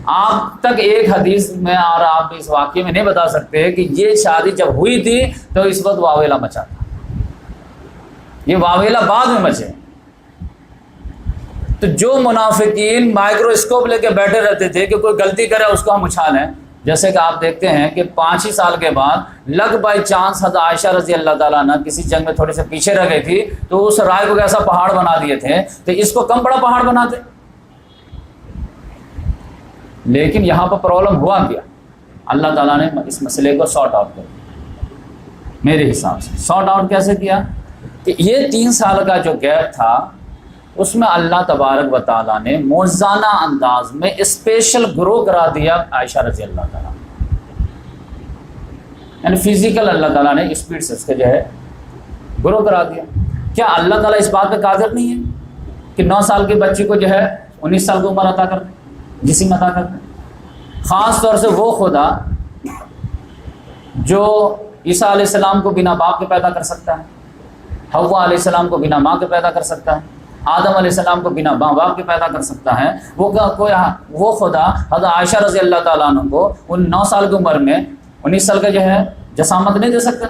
S2: آپ تک ایک حدیث میں اور آپ اس واقعے میں نہیں بتا سکتے کہ یہ شادی جب ہوئی تھی تو اس وقت واویلا مچا تھا، یہ واویلا بعد میں مچے۔ تو جو منافقین مائکروسکوپ لے کے بیٹھے رہتے تھے کہ کوئی غلطی کرے اس کو ہم اچھالیں، جیسے کہ آپ دیکھتے ہیں کہ 5 ہی سال کے بعد لگ بائی چانس حضرت عائشہ رضی اللہ تعالیٰ عنہ کسی جنگ میں تھوڑے سے پیچھے رہ گئی تھی تو اس رائے کو کیسا پہاڑ بنا دیے تھے، تو اس کو کم بڑا پہاڑ بناتے۔ لیکن یہاں پر پرابلم ہوا کیا، اللہ تعالیٰ نے اس مسئلے کو سارٹ آؤٹ کر دیا۔ میرے حساب سے سارٹ آؤٹ کیسے کیا کہ یہ 3 سال کا جو گیپ تھا اس میں اللہ تبارک و تعالیٰ نے موزانہ انداز میں اسپیشل گرو کرا دیا عائشہ رضی اللہ تعالیٰ، یعنی فزیکل اللہ تعالیٰ نے اسپیڈ سے اس کے جو ہے گرو کرا دیا۔ کیا اللہ تعالیٰ اس بات پہ قادر نہیں ہے کہ 9 سال کی بچی کو جو ہے 19 سال کی عمر عطا کر دے، جسم عطا کر دے؟ خاص طور سے وہ خدا جو عیسیٰ علیہ السلام کو بنا باپ کے پیدا کر سکتا ہے، حوا علیہ السلام کو بنا ماں کے پیدا کر سکتا ہے، آدم علیہ السلام کو بنا ماں باپ کے پیدا کر سکتا ہے، وہ خدا حضرت عائشہ رضی اللہ تعالیٰ عنہ کو ان 9 سال کی عمر میں 19 سال کا جو ہے جسامت نہیں دے سکتا؟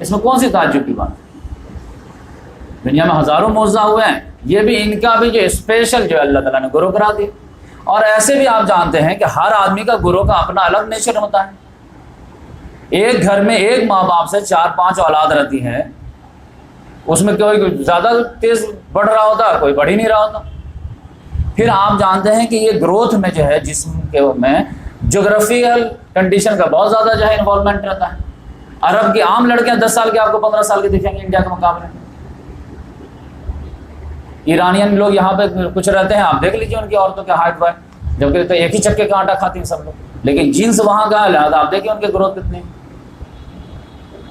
S2: اس میں کون سی تعجب کی بات ہے؟ دنیا میں ہزاروں معجزہ ہوئے ہیں، یہ بھی ان کا بھی جو اسپیشل جو اللہ تعالیٰ نے گرو کرا دی۔ اور ایسے بھی آپ جانتے ہیں کہ ہر آدمی کا گرو کا اپنا الگ نیچر ہوتا ہے۔ ایک گھر میں ایک ماں باپ سے 4-5 اولاد رہتی ہے، اس میں کوئی زیادہ تیز بڑھ رہا ہوتا، کوئی بڑھ ہی نہیں رہا ہوتا۔ پھر آپ جانتے ہیں کہ یہ گروتھ میں جو ہے جسم کے میں جغرافیکل کنڈیشن کا بہت زیادہ جو ہے انوالومنٹ رہتا ہے۔ عرب کی عام لڑکیاں 10 سال کے آپ کو 15 سال کے دکھیں گے انڈیا کے مقابلے میں۔ ایرانین لوگ یہاں پہ کچھ رہتے ہیں، آپ دیکھ لیجیے ان کی عورتوں کے ہائٹ وائٹ، جبکہ تو ایک ہی چکے کا آٹا کھاتی ہیں سب لوگ، لیکن جینس وہاں کا ہے، لہٰذا آپ دیکھیں ان کے گروتھ کتنے ہیں۔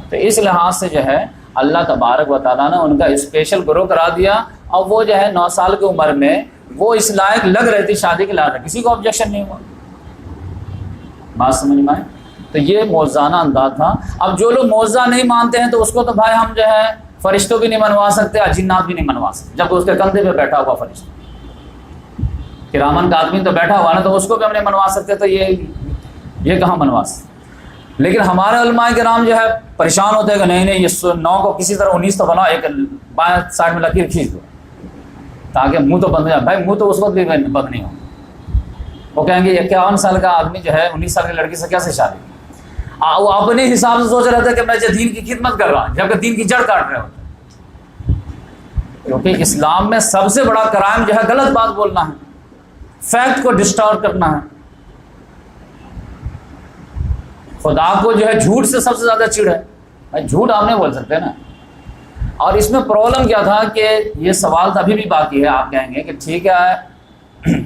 S2: تو اس لحاظ سے جو ہے اللہ تبارک و تعالیٰ نے ان کا اسپیشل گرو کرا دیا، اور وہ جو ہے 9 سال کی عمر میں وہ اس لائق لگ رہی تھی شادی کے لحاظ سے، کسی کو آبجیکشن نہیں ہوا۔ بات سمجھ میں آئے؟ تو یہ موزانہ انداز تھا۔ اب جو لوگ موزہ نہیں مانتے ہیں تو اس کو تو بھائی ہم جو ہے فرشتوں بھی نہیں منوا سکتے، جنات بھی نہیں منوا سکتے، جب اس کے کندھے پہ بیٹھا ہوا فرشتہ کرامن کا آدمی تو بیٹھا ہوا نا، تو اس کو بھی ہم نہیں منوا سکتے، تو یہ کہاں منوا سکتے۔ لیکن ہمارے علماء کرام جو ہے پریشان ہوتے ہیں کہ نہیں یہ 9 کو کسی طرح 19 تو بناؤ، ایک بائیں سائڈ میں لکیر کھینچ دو تاکہ منہ تو بند ہو جائے۔ بھائی منہ تو اس وقت بھی بند نہیں ہو، وہ کہیں گے 51 سال کا آدمی جو ہے 19 سال کی لڑکی سے کیسے شادی؟ وہ اپنے حساب سے سوچ رہے تھے کہ میں دین کی خدمت کر رہا ہوں، جبکہ دین کی جڑ کاٹ رہے ہوتے، کیونکہ اسلام میں سب سے بڑا کرائم جو ہے غلط بات بولنا ہے، فیکٹ کو ڈسٹارٹ کرنا ہے۔ خدا کو جو ہے جھوٹ سے سب سے زیادہ چڑ ہے، بھائی جھوٹ آپ نہیں بول سکتے نا۔ اور اس میں پرابلم کیا تھا کہ یہ سوال تو ابھی بھی باقی ہے، آپ کہیں گے کہ ٹھیک ہے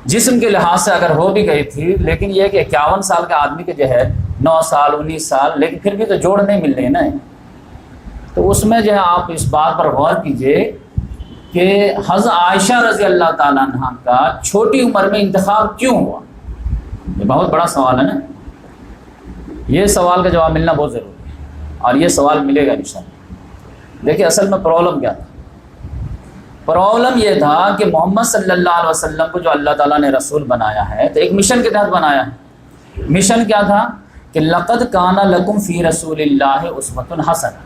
S2: جسم کے لحاظ سے اگر ہو بھی گئی تھی، لیکن یہ کہ 51 سال کا آدمی کے جو ہے 9 سال 19 سال، لیکن پھر بھی تو جوڑ نہیں مل رہے نا۔ تو اس میں جو ہے آپ اس بات پر غور کیجئے کہ حضرت عائشہ رضی اللہ تعالیٰ عنہ کا چھوٹی عمر میں انتخاب کیوں ہوا؟ یہ بہت بڑا سوال ہے نا، یہ سوال کا جواب ملنا بہت ضروری ہے، اور یہ سوال ملے گا انشاءاللہ۔ دیکھیں اصل میں پرابلم کیا تھا؟ پرابلم یہ تھا کہ محمد صلی اللہ علیہ وسلم کو جو اللہ تعالیٰ نے رسول بنایا ہے تو ایک مشن کے تحت بنایا ہے۔ مشن کیا تھا کہ لقد کان لکم فی رسول اللہ اسوۃ حسنہ،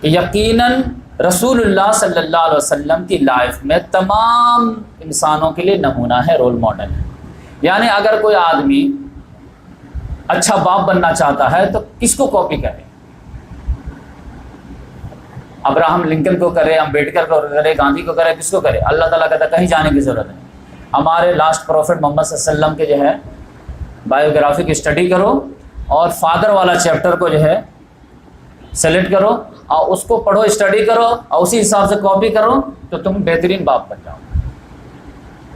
S2: کہ یقیناً رسول اللہ صلی اللہ علیہ وسلم کی لائف میں تمام انسانوں کے لیے نمونہ ہے، رول ماڈل ہے۔ یعنی اگر کوئی آدمی اچھا باپ بننا چاہتا ہے تو کس کو کاپی کرے؟ ابراہم لنکن کو کرے، امبیڈکر کو کرے، گاندھی کو کرے، کس کو کرے؟ اللہ تعالیٰ کہتا ہے کہیں جانے کی ضرورت نہیں، ہمارے لاسٹ پروفٹ محمد صلی اللہ علیہ وسلم کے جو ہے بایوگرافی کی اسٹڈی کرو، اور فادر والا چیپٹر کو جو ہے سلیکٹ کرو اور اس کو پڑھو، اسٹڈی کرو، اور اسی حساب سے کاپی کرو تو تم بہترین باپ بن جاؤ۔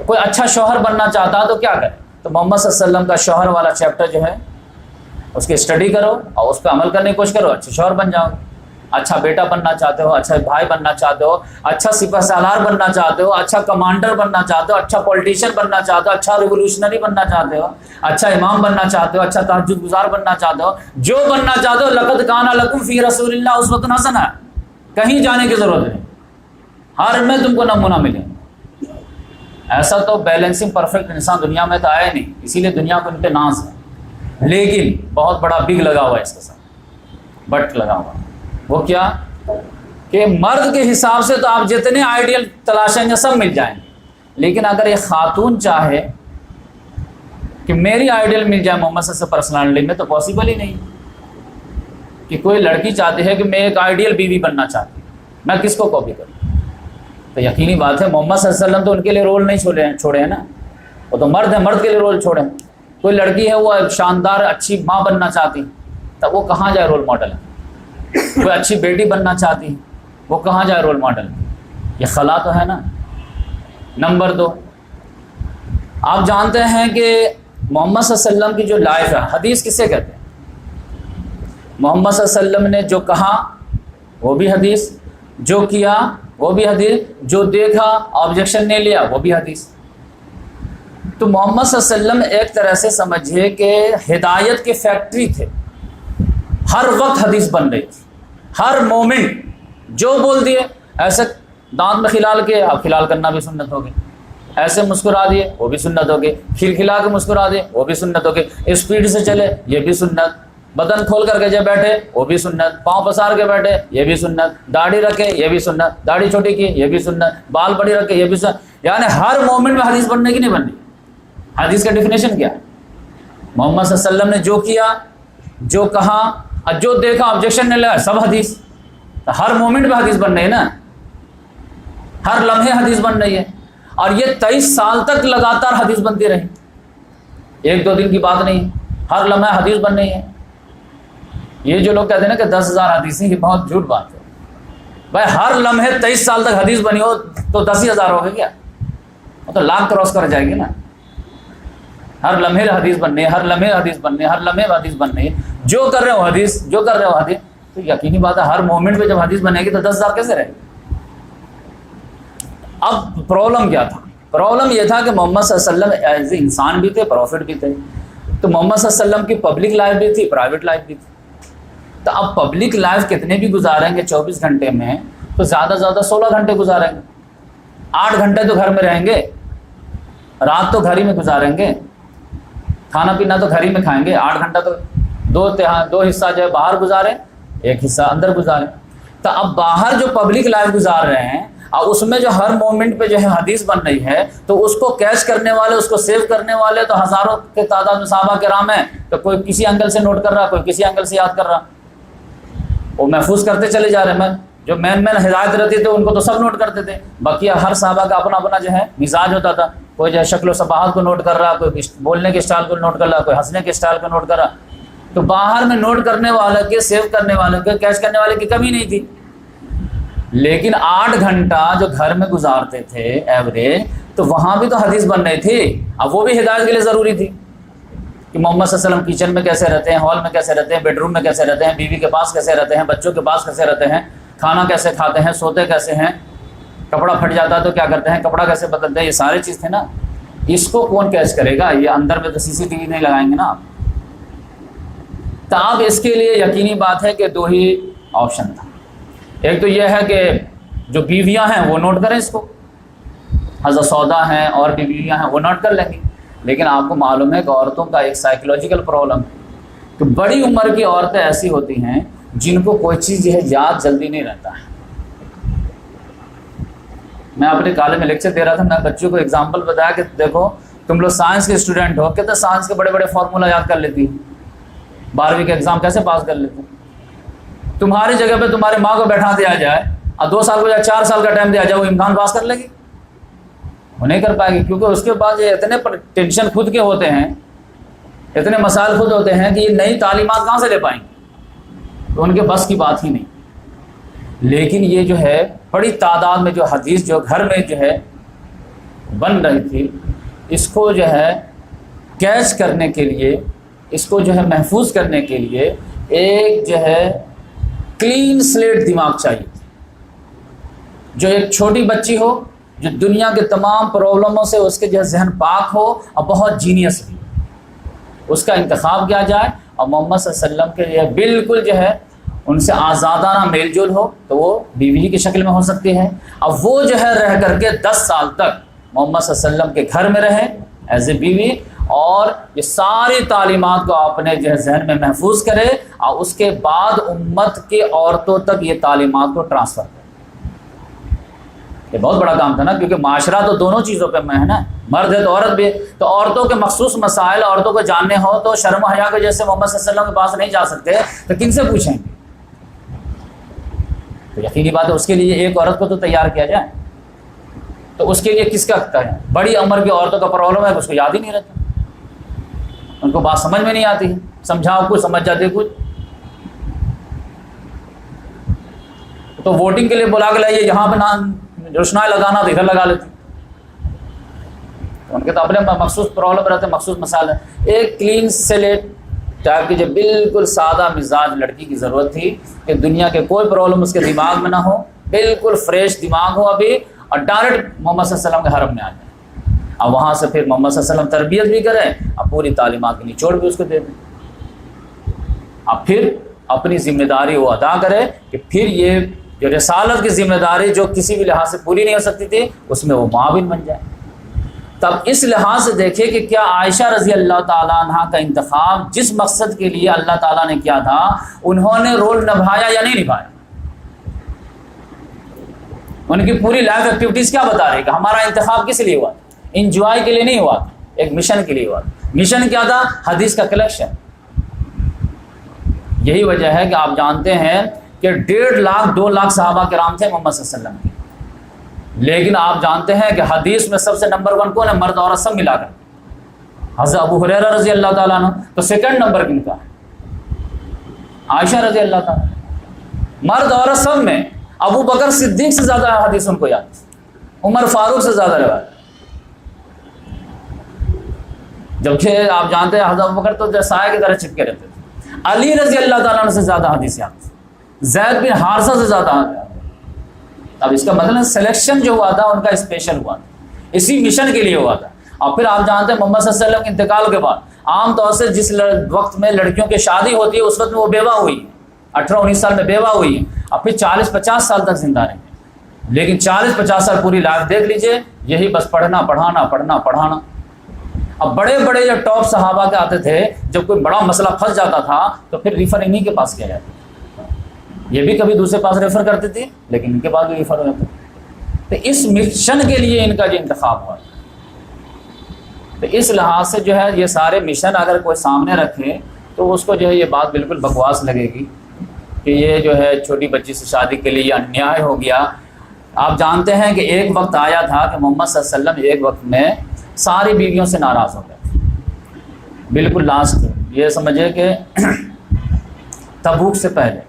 S2: کوئی اچھا شوہر بننا چاہتا ہے تو کیا کرے؟ تو محمد صلی اللہ علیہ وسلم کا شوہر والا چیپٹر جو ہے اس کی اسٹڈی کرو اور اس پہ عمل کرنے کی کوشش کرو، اچھے شوہر بن جاؤ۔ اچھا بیٹا بننا چاہتے ہو، اچھا بھائی بننا چاہتے ہو، اچھا سپہ سالار بننا چاہتے ہو، اچھا کمانڈر بننا چاہتے ہو، اچھا پولیٹیشین بننا چاہتے ہو، اچھا ریولوشنری بننا چاہتے ہو، اچھا امام بننا چاہتے ہو، اچھا تہجد گزار بننا چاہتے ہو، جو بننا چاہتے ہو، لقد کان لکم فی رسول اللہ اسوۃ حسنہ، کہیں جانے کی ضرورت نہیں، ہر میں تم کو نمونہ ملے۔ ایسا تو بیلنسنگ پرفیکٹ انسان دنیا میں تو آیا نہیں، اسی لیے دنیا کو ان پہ ناز ہے، لیکن بہت بڑا بگ لگا ہوا ہے اس کے ساتھ، بٹ لگا ہوا۔ وہ کیا کہ مرد کے حساب سے تو آپ جتنے آئیڈیل تلاشیں گے سب مل جائیں گے، لیکن اگر ایک خاتون چاہے کہ میری آئیڈیل مل جائے محمد صلی اللہ علیہ وسلم پرسنالٹی میں، تو پاسبل ہی نہیں۔ کہ کوئی لڑکی چاہتی ہے کہ میں ایک آئیڈیل بیوی بننا چاہتی ہوں، میں کس کو کاپی کروں؟ تو یقینی بات ہے محمد صلی اللہ علیہ وسلم تو ان کے لیے رول نہیں چھوڑے ہیں نا، وہ تو مرد ہیں، مرد کے لیے رول چھوڑے ہیں۔ کوئی لڑکی ہے وہ شاندار اچھی ماں بننا چاہتی، تب وہ کہاں جائے رول ماڈل ہے؟ کوئی اچھی بیٹی بننا چاہتی وہ کہاں جائے رول ماڈل؟ یہ خلا تو ہے نا۔ نمبر 2، آپ جانتے ہیں کہ محمد صلی اللہ علیہ وسلم کی جو لائف ہے، حدیث کسے کہتے ہیں؟ محمد صلی اللہ علیہ وسلم نے جو کہا وہ بھی حدیث، جو کیا وہ بھی حدیث، جو دیکھا آبجیکشن نہیں لیا وہ بھی حدیث۔ تو محمد صلی اللہ علیہ وسلم ایک طرح سے سمجھیے کہ ہدایت کی فیکٹری تھے، ہر وقت حدیث بن رہی تھی، ہر مومنٹ جو بول دیے، ایسے دانت میں کھلال کے اب کھلال کرنا بھی سنت ہوگی، ایسے مسکرا دیے وہ بھی سنت ہوگی، کھلا کے مسکرا دیے وہ بھی سنت ہوگی، اسپیڈ سے چلے یہ بھی سنت، بدن کھول کر کے جب بیٹھے وہ بھی سنت، پاؤں پسار کے بیٹھے یہ بھی سنت، داڑھی رکھے یہ بھی سنت، داڑھی چھوٹی کی یہ بھی سنت، بال بڑی رکھے یہ بھی سنت۔ یعنی ہر مومنٹ میں حدیث بننے کی نہیں بننی۔ حدیث کا ڈیفینیشن کیا ہے؟ محمد صلی اللہ علیہ وسلم نے جو کیا، جو کہا، اور جو دیکھا آبجیکشن نہیں لگا سب حدیث. ہر مومنٹ پہ حدیث بن رہی ہے نا, ہر لمحے حدیث بن رہی ہے. اور یہ 23 سال تک لگاتار حدیث بنتی رہی, ایک دو دن کی بات نہیں, ہر لمحہ حدیث بن رہی ہے. یہ جو لوگ کہتے ہیں نا کہ 10,000 حدیثیں, یہ بہت جھوٹ بات ہے. بھائی ہر لمحے 23 سال تک حدیث بنی ہو تو 10,000 ہو گئے کیا؟ وہ تو لاکھ کراس کر جائے گی نا. ہر لمحے حدیث بننے, ہر لمحے حدیث بننے, ہر لمحے حدیث بننے, جو کر رہے ہو حدیث, جو کر رہے ہو حدیث. تو یقینی بات ہے ہر مومنٹ پہ جب حدیث بنے گی تو 10,000 کیسے رہے گی؟ اب پرابلم کیا تھا؟ پرابلم یہ تھا کہ محمد صلی اللہ علیہ وسلم ایز اے انسان بھی تھے, پروفٹ بھی تھے. تو محمد صلی اللہ علیہ وسلم کی پبلک لائف بھی تھی, پرائیویٹ لائف بھی تھی. تو اب پبلک لائف کتنے بھی گزاریں گے 24 گھنٹے میں, تو زیادہ سے زیادہ 16 گھنٹے گزاریں گے. 8 گھنٹے تو گھر میں رہیں گے, رات تو گھر ہی میں گزاریں گے, کھانا پینا تو گھر ہی میں کھائیں گے. 8 گھنٹہ تو دو حصہ جو ہے باہر گزاریں, ایک حصہ اندر گزاریں. تو اب باہر جو پبلک لائف گزار رہے ہیں اور اس میں جو ہر مومنٹ پہ جو ہے حدیث بن رہی ہے, تو اس کو کیچ کرنے والے, اس کو سیو کرنے والے تو ہزاروں کے تعداد میں صحابہ کرام ہیں. تو کوئی کسی اینگل سے نوٹ کر رہا, کوئی کسی اینگل سے یاد کر رہا, وہ محفوظ کرتے چلے جا رہے ہیں. جو مین ہدایت رہتی تھے ان کو تو سب نوٹ کرتے تھے, باقی ہر صحابہ کا اپنا اپنا جو ہے مزاج ہوتا تھا. کوئی جو ہے شکل و صفحات کو نوٹ کر رہا, کوئی بولنے کے اسٹائل کو نوٹ کر رہا, کوئی ہنسنے کے اسٹائل کو نوٹ کر رہا. تو باہر میں نوٹ کرنے والے کے, سیو کرنے والے کے, کیچ کرنے والے کی کمی نہیں تھی. لیکن 8 گھنٹہ جو گھر میں گزارتے تھے ایوریج, تو وہاں بھی تو حدیث بن رہی تھی. اب وہ بھی ہدایت کے لیے ضروری تھی کہ محمد صلی اللہ علیہ وسلم کچن میں کیسے رہتے ہیں, ہال میں کیسے رہتے ہیں, بیڈ روم میں کیسے رہتے ہیں, بیوی کے پاس کیسے رہتے ہیں, بچوں کے پاس کیسے رہتے ہیں, کھانا کیسے کھاتے ہیں, سوتے کیسے ہیں, کپڑا پھٹ جاتا ہے تو کیا کرتے ہیں, کپڑا کیسے بدلتے ہیں. یہ سارے چیز تھے نا. اس کو کون کیچ کرے گا؟ یہ اندر میں تو CCTV نہیں لگائیں گے نا آپ. تو اب اس کے لیے یقینی بات ہے کہ 2 ہی آپشن تھا. ایک تو یہ ہے کہ جو بیویاں ہیں وہ نوٹ کریں اس کو, حضرت سودا ہیں اور بھی بیویاں ہیں وہ نوٹ کر لیں گی. لیکن آپ کو معلوم ہے کہ عورتوں کا ایک سائیکولوجیکل پرابلم ہے کہ بڑی عمر کی عورتیں ایسی ہوتی ہیں جن کو کوئی چیز جو ہے یاد جلدی نہیں رہتا ہے. میں اپنے کالج میں لیکچر دے رہا تھا, میں بچوں کو ایگزامپل بتایا کہ دیکھو تم لوگ سائنس کے اسٹوڈنٹ ہو, کہتے سائنس کے بڑے بڑے فارمولا یاد کر لیتی, 12ویں کے ایگزام کیسے پاس کر لیتے. تمہاری جگہ پہ تمہاری ماں کو بیٹھا دیا جائے اور 2 سال کو یا 4 سال کا ٹائم دیا جائے, وہ امتحان پاس کر لے گی؟ وہ نہیں کر پائے گی, کیونکہ اس کے پاس یہ اتنے ٹینشن خود کے ہوتے ہیں, اتنے مسائل خود ہوتے ہیں کہ یہ نئی تعلیمات کہاں سے لے پائیں گے, تو ان کے بس کی بات ہی نہیں. لیکن یہ جو ہے بڑی تعداد میں جو حدیث جو گھر میں جو ہے بن رہی تھی, اس کو جو ہے کیچ کرنے کے لیے, اس کو جو ہے محفوظ کرنے کے لیے ایک جو ہے کلین سلیٹ دماغ چاہیے. جو ایک چھوٹی بچی ہو, جو دنیا کے تمام پرابلموں سے اس کے جو ہے ذہن پاک ہو اور بہت جینیس بھی, اس کا انتخاب کیا جائے. اور محمد صلی اللہ علیہ وسلم کے یہ بالکل جو ہے ان سے آزادانہ میل جول ہو, تو وہ بیوی کی شکل میں ہو سکتی ہے. اب وہ جو ہے رہ کر کے 10 سال تک محمد صلی اللہ علیہ وسلم کے گھر میں رہے ایز اے بیوی, اور یہ ساری تعلیمات کو اپنے جو ہے ذہن میں محفوظ کرے, اور اس کے بعد امت کے عورتوں تک یہ تعلیمات کو ٹرانسفر کرے. یہ بہت بڑا کام تھا نا, کیونکہ معاشرہ تو دونوں چیزوں پہ میں ہے نا, مرد ہے تو عورت بھی. تو عورتوں کے مخصوص مسائل عورتوں کو جاننے ہو تو شرم و حیا کے جیسے محمد صلی اللہ علیہ وسلم کے پاس نہیں جا سکتے, تو کن سے پوچھیں گے؟ تو یقینی بات ہے اس کے لیے ایک عورت کو تو تیار کیا جائے. تو اس کے لیے کس کا ہے؟ بڑی عمر کی عورتوں کا پرابلم ہے, اس کو یاد ہی نہیں رہتا, ان کو بات سمجھ میں نہیں آتی, سمجھاؤ کچھ سمجھ جاتے کچھ. تو ووٹنگ کے لیے بلا کے لائیے, یہاں پہ روشنائی لگانا تو ادھر لگا لیتے. ان کے تو اپنے مخصوص پرابلم رہتے ہیں, مخصوص مسائل ہیں. ایک کلین سلیٹ ٹائپ کی جو بالکل سادہ مزاج لڑکی کی ضرورت تھی کہ دنیا کے کوئی پرابلم اس کے دماغ میں نہ ہو, بالکل فریش دماغ ہو ابھی, اور ڈائریکٹ محمد صلی اللہ علیہ وسلم کے حرم میں آ جائے, اور وہاں سے پھر محمد صلی اللہ علیہ وسلم تربیت بھی کریں اور پوری تعلیمات کی نچوڑ بھی اس کو دے دیں. اب پھر اپنی ذمہ داری وہ ادا کرے کہ پھر یہ جو رسالت کی ذمہ داری جو کسی بھی لحاظ سے پوری نہیں ہو سکتی تھی, اس میں وہ معاون بن جائے. تب اس لحاظ سے دیکھیں کہ کیا عائشہ رضی اللہ تعالیٰ عنہ کا انتخاب جس مقصد کے لیے اللہ تعالیٰ نے کیا تھا, انہوں نے رول نبھایا یا نہیں نبھایا. ان کی پوری لائف ایکٹیویٹیز کیا بتا رہی کہ ہمارا انتخاب کس لیے ہوا, انجوائے کے لیے نہیں ہوا, ایک مشن کے لیے ہوا. مشن کیا تھا؟ حدیث کا کلیکشن. یہی وجہ ہے کہ آپ جانتے ہیں کہ 1.5 لاکھ 2 لاکھ صحابہ کرام تھے محمد صلی اللہ علیہ وسلم کے، لیکن آپ جانتے ہیں کہ حدیث میں سب سے نمبر 1 کون ہے؟ مرد عورت سب ملا کر حضرت ابو ہریرہ رضی اللہ تعالیٰ عنہ، تو سیکنڈ نمبر کن کا ہے؟ عائشہ رضی اللہ تعالیٰ۔ مرد عورت سب میں ابو بکر صدیق سے زیادہ حدیث ان کو یاد ہے، عمر فاروق سے زیادہ روایت، جبکہ آپ جانتے ہیں حضرت ابو بکر تو سائے کی طرح چپکے رہتے تھے، علی رضی اللہ تعالیٰ عنہ سے زیادہ حدیث یاد تھی، زید بن حارثہ سے زیادہ حدیث۔ اب اس کا مطلب سلیکشن جو ہوا تھا ان کا اسپیشل ہوا تھا، اسی مشن کے لیے ہوا تھا۔ اور پھر آپ جانتے ہیں محمد صلی اللہ علیہ وسلم کے انتقال کے بعد عام طور سے جس وقت میں لڑکیوں کی شادی ہوتی ہے اس وقت میں وہ بیوہ ہوئی ہے، 18-19 سال میں بیوہ ہوئی ہے، اور پھر 40-50 سال تک زندہ رہیں گے، لیکن 40-50 سال پوری لائف دیکھ لیجئے یہی بس پڑھنا پڑھانا۔ اب بڑے بڑے جو ٹاپ صحابہ کے آتے تھے، جب کوئی بڑا مسئلہ پھنس جاتا تھا تو پھر ریفر انہی کے پاس کیا جاتا، یہ بھی کبھی دوسرے پاس ریفر کرتے تھے لیکن ان کے پاس بھی ریفر ہو جاتا۔ تو اس مشن کے لیے ان کا جو انتخاب ہوا، تو اس لحاظ سے جو ہے یہ سارے مشن اگر کوئی سامنے رکھے تو اس کو جو ہے یہ بات بالکل بکواس لگے گی کہ یہ جو ہے چھوٹی بچی سے شادی کے لیے انیائے ہو گیا۔ آپ جانتے ہیں کہ ایک وقت آیا تھا کہ محمد صلی اللہ علیہ وسلم ایک وقت میں ساری بیویوں سے ناراض ہو گئے، بالکل لاسٹ یہ سمجھے کہ تبوک سے پہلے،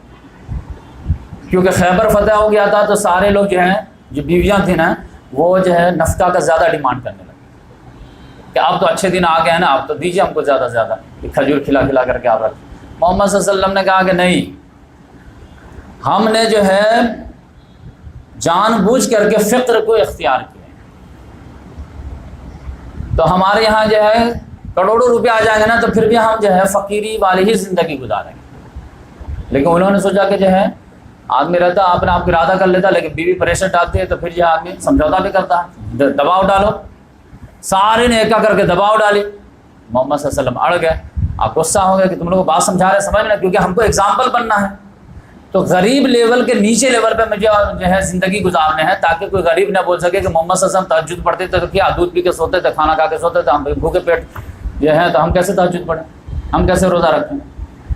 S2: کیونکہ خیبر فتح ہو گیا تھا تو سارے لوگ جو ہیں جو بیویاں تھیں نا وہ جو ہے نفقہ کا زیادہ ڈیمانڈ کرنے لگے کہ اب تو اچھے دن آ گئے ہیں نا، آپ تو دیجیے ہم کو زیادہ سے زیادہ، کھجور کھلا کھلا کر کے آپ رکھیں۔ محمد صلی اللہ علیہ وسلم نے کہا کہ نہیں، ہم نے جو ہے جان بوجھ کر کے فقر کو اختیار کیا، تو ہمارے یہاں جو ہے کروڑوں روپے آ جائیں گے نا تو پھر بھی ہم جو ہے فقیری والی ہی زندگی گزاریں گے۔ لیکن انہوں نے سوچا کہ جو ہے آدمی رہتا اپنے آپ کو ارادہ کر لیتا، لیکن بیوی پریشر ڈالتی ہے تو پھر یہ آدمی سمجھوتا بھی کرتا ہے، دباؤ ڈالو، سارے نے ایکا کر کے دباؤ ڈالی، محمد صلی اللہ علیہ وسلم اڑ گئے۔ آپ غصہ ہو گئے کہ تم لوگ بات سمجھا رہے سمجھ میں، کیونکہ ہم کو اگزامپل بننا ہے، تو غریب لیول کے نیچے لیول پہ مجھے جو ہے زندگی گزارنے ہے تاکہ کوئی غریب نہ بول سکے کہ محمد صلی اللہ علیہ وسلم تہجد پڑھتے تھے تو کیا دودھ پی کے سوتے تھے، کھانا کھا کے سوتے تھے، ہم بھوکے پیٹ جو ہے تو ہم کیسے تہجد پڑھیں، ہم کیسے روزہ رکھیں؟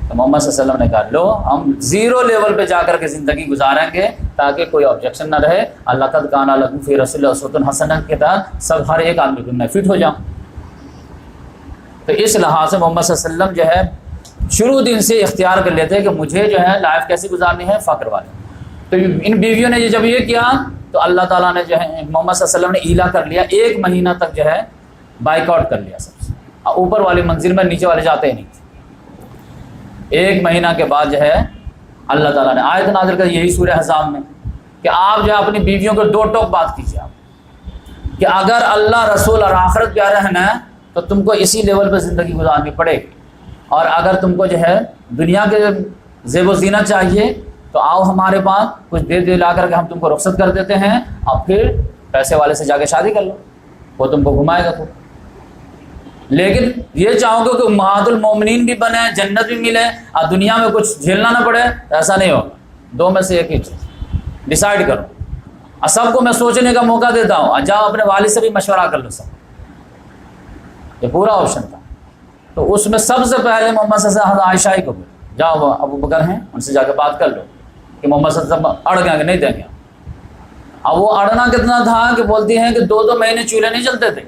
S2: تو محمد صلی اللہ علیہ وسلم نے کہا لو ہم 0 لیول پہ جا کر کے زندگی گزاریں گے تاکہ کوئی آبجیکشن نہ رہے، اللہ قد کان لکم فی رسول اللہ اسوۃ حسنہ کے تحت سب ہر ایک آدمی کو میں فٹ ہو جاؤں۔ تو اس لحاظ سے محمد صلی اللہ علیہ وسلم جو ہے شروع دن سے اختیار کر لیتے کہ مجھے جو ہے لائف کیسی گزارنی ہے، فقر والی۔ تو ان بیویوں نے جب یہ کیا تو اللہ تعالیٰ نے جو ہے محمد صلی اللہ علیہ وسلم نے ایلا کر لیا، 1 مہینہ تک جو ہے بائک آؤٹ کر لیا سب سے، اوپر والی منزل میں نیچے والے جاتے ہی نہیں تھے۔ 1 مہینہ کے بعد جو ہے اللہ تعالیٰ نے آیت نازل کر، یہی سورہ احزاب میں، کہ آپ جو ہے اپنی بیویوں کو 2 ٹوک بات کیجیے آپ کہ اگر اللہ رسول اور آخرت پیارا ہے نا تو تم کو اسی لیول پہ زندگی گزارنی پڑے گی، اور اگر تم کو جو ہے دنیا کے زیب و زینت چاہیے تو آؤ ہمارے پاس، کچھ دے لا کر کے ہم تم کو رخصت کر دیتے ہیں، اور پھر پیسے والے سے جا کے شادی کر لو، وہ تم کو گھمائے گا تو۔ لیکن یہ چاہو گے کہ امہات المومنین بھی بنے، جنت بھی ملے اور دنیا میں کچھ جھیلنا نہ پڑے، ایسا نہیں ہوگا۔ 2 میں سے ایک ہی چیز ڈیسائیڈ کرو، اور سب کو میں سوچنے کا موقع دیتا ہوں، اور جاؤ اپنے والد سے بھی مشورہ کر لو سب، یہ پورا آپشن تھا۔ تو اس میں سب سے پہلے محمد صلی اللہ علیہ وسلم عائشہ ہی کو بولے جاؤ وہ ابو بکر ہیں ان سے جا کے بات کر لو کہ محمد صلی اللہ علیہ وسلم اڑ گئے کہ نہیں دیں گے۔ اب وہ اڑنا کتنا تھا کہ بولتی ہیں کہ 2 مہینے چولہے نہیں چلتے تھے۔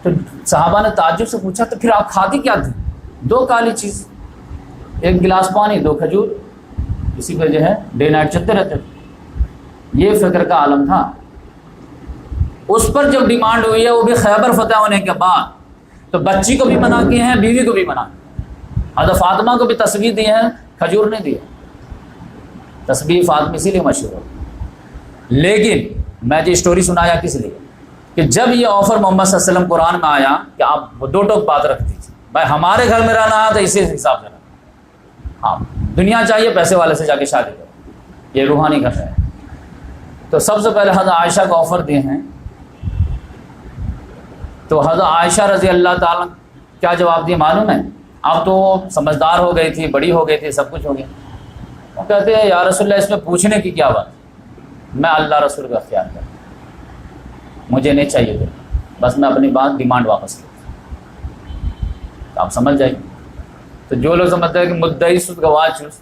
S2: تو صحابہ نے تعجب سے پوچھا تو پھر آپ کھاتی کیا تھی؟ 2 کالی چیز، 1 گلاس پانی، 2 کھجور، اسی پہ جو ہے ڈے نائٹ چلتے رہتے تھے۔ یہ فکر کا عالم تھا۔ اس پر جب ڈیمانڈ ہوئی ہے وہ بھی خیبر فتح ہونے کے بعد، تو بچی کو بھی منع کیے ہیں، بیوی کو بھی منع کیا۔ حضرت فاطمہ کو بھی تسبیح دی ہے، کھجور نہیں دیا۔ تسبیح فاطمہ اسی لیے مشہور ہے۔ لیکن میں یہ اسٹوری سنایا کس لیے کہ جب یہ آفر محمد صلی اللہ علیہ وسلم قرآن میں آیا کہ آپ وہ 2 ٹوک بات رکھ دیجیے، بھائی ہمارے گھر میں رہنا ہے تو اسی حساب سے رہنا، ہاں دنیا چاہیے پیسے والے سے جا کے شادی کرو، یہ روحانی گھر ہے۔ تو سب سے پہلے حضرت عائشہ کو آفر دیے ہیں، تو حضرت عائشہ رضی اللہ تعالیٰ کیا جواب دیے معلوم ہے؟ اب تو سمجھدار ہو گئی تھی، بڑی ہو گئی تھی، سب کچھ ہو گیا۔ وہ کہتے ہیں یا رسول اللہ اس میں پوچھنے کی کیا بات، میں اللہ رسول کا اختیار کروں، مجھے نہیں چاہیے تھا، بس میں اپنی بات ڈیمانڈ واپس لوں، آپ سمجھ جائیے۔ تو جو لوگ سمجھتے ہیں کہ مدعی سود گواہ چوس،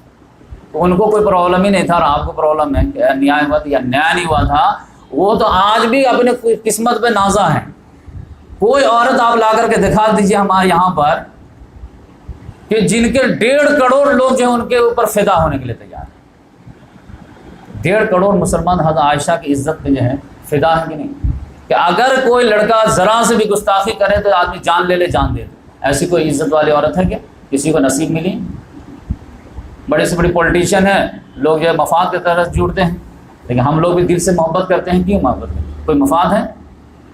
S2: تو ان کو کوئی پرابلم ہی نہیں تھا، اور آپ کو پرابلم ہے کہ نیائے ہوا تھا یا نیا نہیں ہوا تھا، وہ تو آج بھی اپنے قسمت پہ نازا ہیں۔ کوئی عورت آپ لا کر کے دکھا دیجیے ہمارے یہاں پر کہ جن کے 1.5 کروڑ لوگ جو ہیں ان کے اوپر فدا ہونے کے لیے تیار ہیں۔ 1.5 کروڑ مسلمان حضرت عائشہ کی عزت پہ جو ہے فدا ہے کہ نہیں، کہ اگر کوئی لڑکا ذرا سے بھی گستاخی کرے تو آدمی جان لے جان دے دے۔ ایسی کوئی عزت والی عورت ہے کیا کسی کو نصیب ملی؟ بڑے سے بڑی پولیٹیشین ہیں، لوگ جو ہے مفاد کی طرف جڑتے ہیں، لیکن ہم لوگ بھی دل سے محبت کرتے ہیں۔ کیوں محبت کرتے ہیں؟ کوئی مفاد ہے؟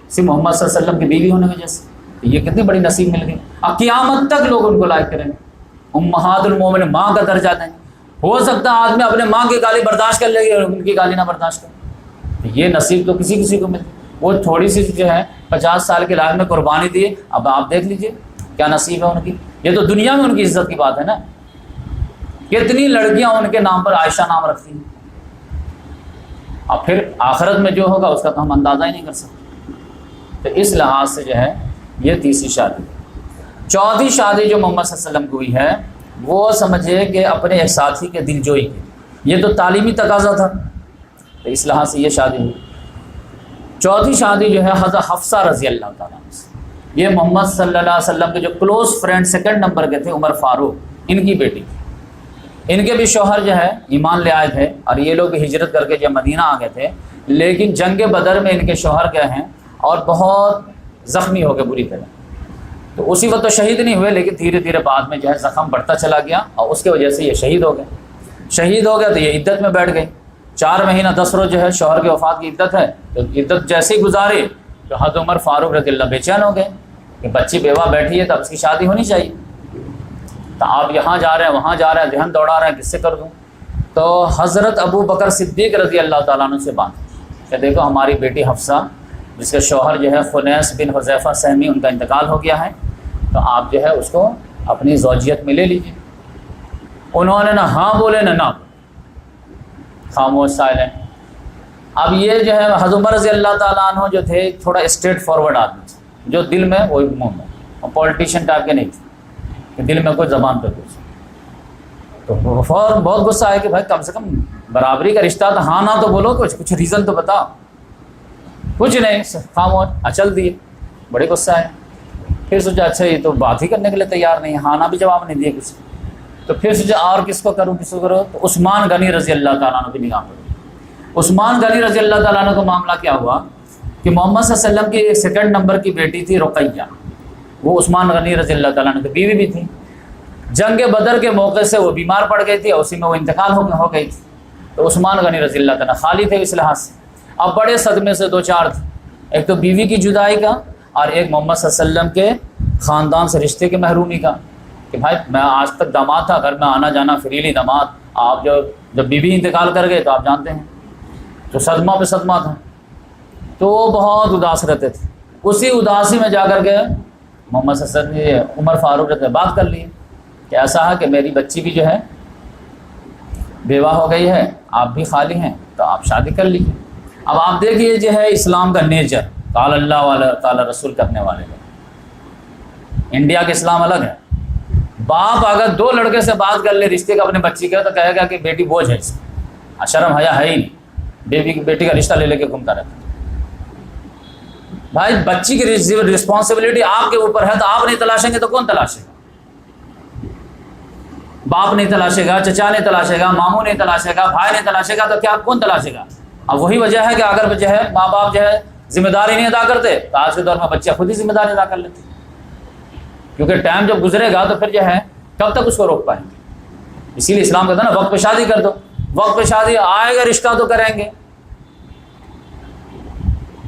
S2: صرف محمد صلی اللہ علیہ وسلم کی بیوی ہونے کی وجہ سے؟ یہ کتنی بڑی نصیب مل گئی۔ اب قیامت تک لوگ ان کو لائق کریں گے، امہات المومنین، ماں کا درجہ دیں گے۔ ہو سکتا ہے آدمی اپنے ماں کی گالی برداشت کر لے گی اور ان کی گالی نہ برداشت کرے، یہ نصیب تو کسی کسی کو ملتی۔ وہ تھوڑی سی جو ہے 50 سال کی لائف میں قربانی دیے، اب آپ دیکھ لیجئے کیا نصیب ہے ان کی۔ یہ تو دنیا میں ان کی عزت کی بات ہے نا، کتنی لڑکیاں ان کے نام پر عائشہ نام رکھتی ہیں، اب پھر آخرت میں جو ہوگا اس کا تو ہم اندازہ ہی نہیں کر سکتے۔ تو اس لحاظ سے جو ہے یہ تیسری شادی۔ چوتھی شادی جو محمد صلی اللہ علیہ وسلم کو ہوئی ہے وہ سمجھے کہ اپنے ایک ساتھی کے دل جوئی کی، یہ تو تعلیمی تقاضا تھا، تو اس لحاظ سے یہ شادی ہوئی۔ چوتھی شادی جو ہے حضرت حفصہ رضی اللہ تعالیٰ عنہ سے، یہ محمد صلی اللہ علیہ وسلم کے جو کلوز فرینڈ 2 نمبر کے تھے عمر فاروق، ان کی بیٹی تھی۔ ان کے بھی شوہر جو ہے ایمان لے آئے تھے، اور یہ لوگ بھی ہجرت کر کے جب مدینہ آ گئے تھے، لیکن جنگ بدر میں ان کے شوہر گئے ہیں اور بہت زخمی ہو گئے بری طرح۔ تو اسی وقت تو شہید نہیں ہوئے، لیکن دھیرے دھیرے بعد میں جو ہے زخم بڑھتا چلا گیا، اور اس کی وجہ سے یہ شہید ہو گئے۔ شہید ہو گئے تو یہ عدت میں بیٹھ گئی، 4 مہینہ 10 روز جو ہے شوہر کی وفات کی عدت ہے، تو عدت جیسے ہی گزاری تو حضرت عمر فاروق رضی اللہ بے چین ہو گئے کہ بچی بیوہ بیٹھی ہے تو اب اس کی شادی ہونی چاہیے، تو آپ یہاں جا رہے ہیں وہاں جا رہے ہیں، ذہن دوڑا رہے ہیں کس سے کر دوں؟ تو حضرت ابو بکر صدیق رضی اللہ تعالیٰ عنہ سے بات کہ دیکھو ہماری بیٹی حفصہ جس کے شوہر جو ہے خنیس بن حذیفہ سہمی، ان کا انتقال ہو گیا ہے، تو آپ جو ہے اس کو اپنی زوجیت میں لے لیجیے۔ انہوں نے نہ ہاں بولے نہ نہ، خاموش سائلنٹ۔ اب یہ جو ہے حضرت عمر رضی اللہ تعالیٰ عنہ جو تھے تھوڑا اسٹریٹ فارورڈ آدمی تھے، جو دل میں وہی منہ میں، اور پولیٹیشین ٹائپ کے نہیں تھے کہ دل میں کوئی زبان پہ کچھ، تو فوراً بہت غصہ آیا کہ بھائی کم سے کم برابری کا رشتہ تھا، ہاں نہ تو بولو، کچھ ریزن تو بتاؤ۔ کچھ نہیں، خاموش اچل دیے، بڑے غصہ آئے۔ پھر سوچا اچھا یہ تو بات ہی کرنے کے لیے تیار نہیں، ہاں نہ بھی جواب نہیں دیا کچھ، تو پھر سوچا اور کس کو کروں کس کو کرو، تو عثمان غنی رضی اللہ تعالیٰ عنہ کی نگاہ پڑی۔ عثمان غنی رضی اللہ تعالیٰ عنہ کو معاملہ کیا ہوا کہ محمد صلی اللہ علیہ وسلم کی ایک 2 نمبر کی بیٹی تھی رقیہ، وہ عثمان غنی رضی اللہ تعالیٰ عنہ کی بیوی بھی تھی۔ جنگ بدر کے موقع سے وہ بیمار پڑ گئی تھی اور اسی میں وہ انتقال ہو گئی تھی، تو عثمان غنی رضی اللہ تعالیٰ خالی تھے اس لحاظ سے۔ اب بڑے صدمے سے 2-4 تھے، ایک تو بیوی کی جدائی کا، اور ایک محمد صلی اللہ علیہ وسلم کے خاندان سے رشتے کے محرومی کا، کہ بھائی میں آج تک داماد تھا، گھر میں آنا جانا فریلی داماد، آپ جب بیوی انتقال کر گئے تو آپ جانتے ہیں تو صدمہ پہ صدمہ تھا، تو وہ بہت اداس رہتے تھے۔ اسی اداسی میں جا کر کے محمد صلی اللہ علیہ وسلم نے عمر فاروق نے بات کر لی کہ ایسا ہے کہ میری بچی بھی جو ہے بیوہ ہو گئی ہے، آپ بھی خالی ہیں، تو آپ شادی کر لیجیے۔ اب آپ دیکھیے جو ہے اسلام کا نیچر، قال اللہ والا قال رسول کرنے والے لوگ، انڈیا کے اسلام الگ ہے۔ باپ اگر 2 لڑکے سے بات کر لے رشتے کا اپنے بچی کا، تو کہے گا کہ بیٹی بوجھ ہے، اس میں شرم حیا ہے ہی نہیں، بیٹی کا رشتہ لے کے گھومتا رہتا۔ بھائی بچی کی رسپانسبلٹی آپ کے اوپر ہے، تو آپ نہیں تلاشیں گے تو کون تلاشے گا؟ باپ نہیں تلاشے گا، چچا نہیں تلاشے گا، ماموں نہیں تلاشے گا، بھائی نہیں تلاشے گا، تو کیا کون تلاشے گا؟ اب وہی وجہ ہے کہ اگر جو ہے ماں باپ جو ہے ذمہ داری نہیں ادا کرتے، تو آج کے دور میں بچے خود ہی ذمہ داری ادا کر لیتے، کیونکہ ٹائم جب گزرے گا تو پھر جو ہے کب تک اس کو روک پائیں گے؟ اسی لیے اسلام کہتا ہے نا وقت پہ شادی کر دو، وقت پہ شادی آئے گا رشتہ تو کریں گے۔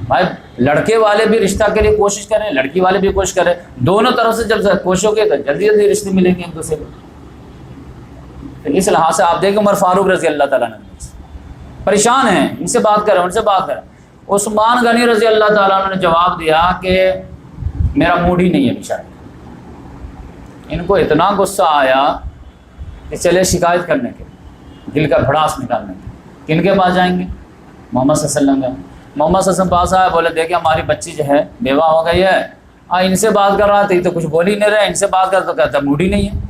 S2: بھائی لڑکے والے بھی رشتہ کے لیے کوشش کریں، لڑکی والے بھی کوشش کریں، دونوں طرف سے جب کوشش ہوگی تو جلدی جلدی رشتے ملیں گے ایک دوسرے کو۔ اس لحاظ سے آپ دیکھیں عمر فاروق رضی اللہ تعالیٰ عنہ پریشان ہیں، ان سے بات کریں ان سے بات کریں۔ عثمان غنی رضی اللہ تعالیٰ عنہ نے جواب دیا کہ میرا موڈ ہی نہیں ہے شاید۔ ان کو اتنا غصہ آیا کہ چلے شکایت کرنے کے، دل کا بھڑاس نکالنے کے، کن کے پاس جائیں گے؟ محمد صلی اللہ علیہ وسلم کے۔ محمد صلی اللہ علیہ وسلم پاس آیا، بولے دیکھیں ہماری بچی جو ہے بیوہ ہو گئی ہے، ان سے بات کر رہا تھا یہ تو کچھ بول ہی نہیں رہے، ان سے بات کر تو کہتا موڈ ہی نہیں ہے۔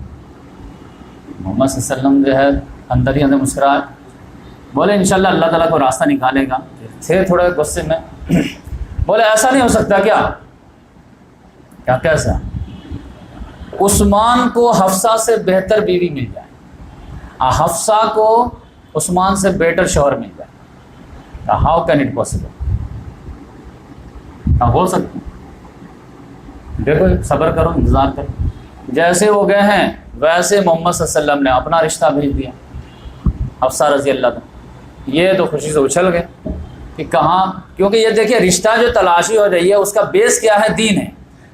S2: محمد صلی اللہ علیہ وسلم جو ہے اندر ہی اندر مسکرائے، بولے انشاءاللہ اللہ تعالیٰ کو راستہ نکالے گا. تھے تھوڑے غصے میں، بولے ایسا نہیں ہو سکتا کیا؟ کیا کیسا؟ عثمان کو حفصہ سے بہتر بیوی مل جائے، حفصہ کو عثمان سے بیٹر شوہر مل جائے. How can it possible? ہو سکتا؟ دیکھو صبر کرو، انتظار کرو. جیسے وہ گئے ہیں ویسے محمد صلی اللہ علیہ وسلم نے اپنا رشتہ بھیج دیا حفصہ رضی اللہ عنہ. یہ تو خوشی سے اچھل گئے کہ کہاں، کیونکہ یہ دیکھیے رشتہ جو تلاشی ہو رہی ہے اس کا بیس کیا ہے؟ دین ہے.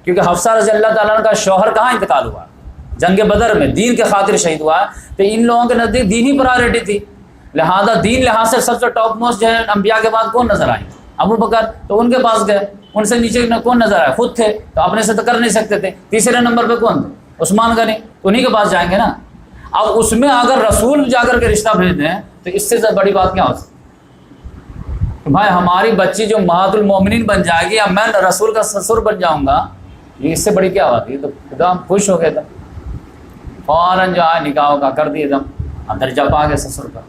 S2: کیونکہ حفصہ رضی اللہ تعالیٰ عنہ کا شوہر کہاں انتقال ہوا؟ جنگ بدر میں، دین کے خاطر شہید ہوا ہے. تو ان لوگوں کے نزدیک دین ہی پرائرٹی تھی، لہذا دین لحاظ سے سب سے ٹاپ موسٹ جو ہے انبیاء کے بعد کون نظر آئے؟ ابو بکر. تو ان کے پاس گئے، ان سے نیچے کون نظر آئے؟ خود تھے، تو اپنے سے تو کر نہیں سکتے تھے. تیسرے نمبر پہ کون تھے؟ عثمان غنی. تو انہیں کے پاس جائیں گے نا. اب اس میں اگر رسول جا کر کے رشتہ بھیج دیں تو اس سے بڑی بات کیا ہو سکتی؟ کہ بھائی ہماری بچی جو امہات المومنین بن جائے گی یا میں رسول کا سسر بن جاؤں گا، یہ اس سے بڑی کیا بات ہے؟ تو خدا خوش ہو گئے تھا، فوراً جو ہے نکاح کا کر دیے، دم درجہ پا گئے سسر کا.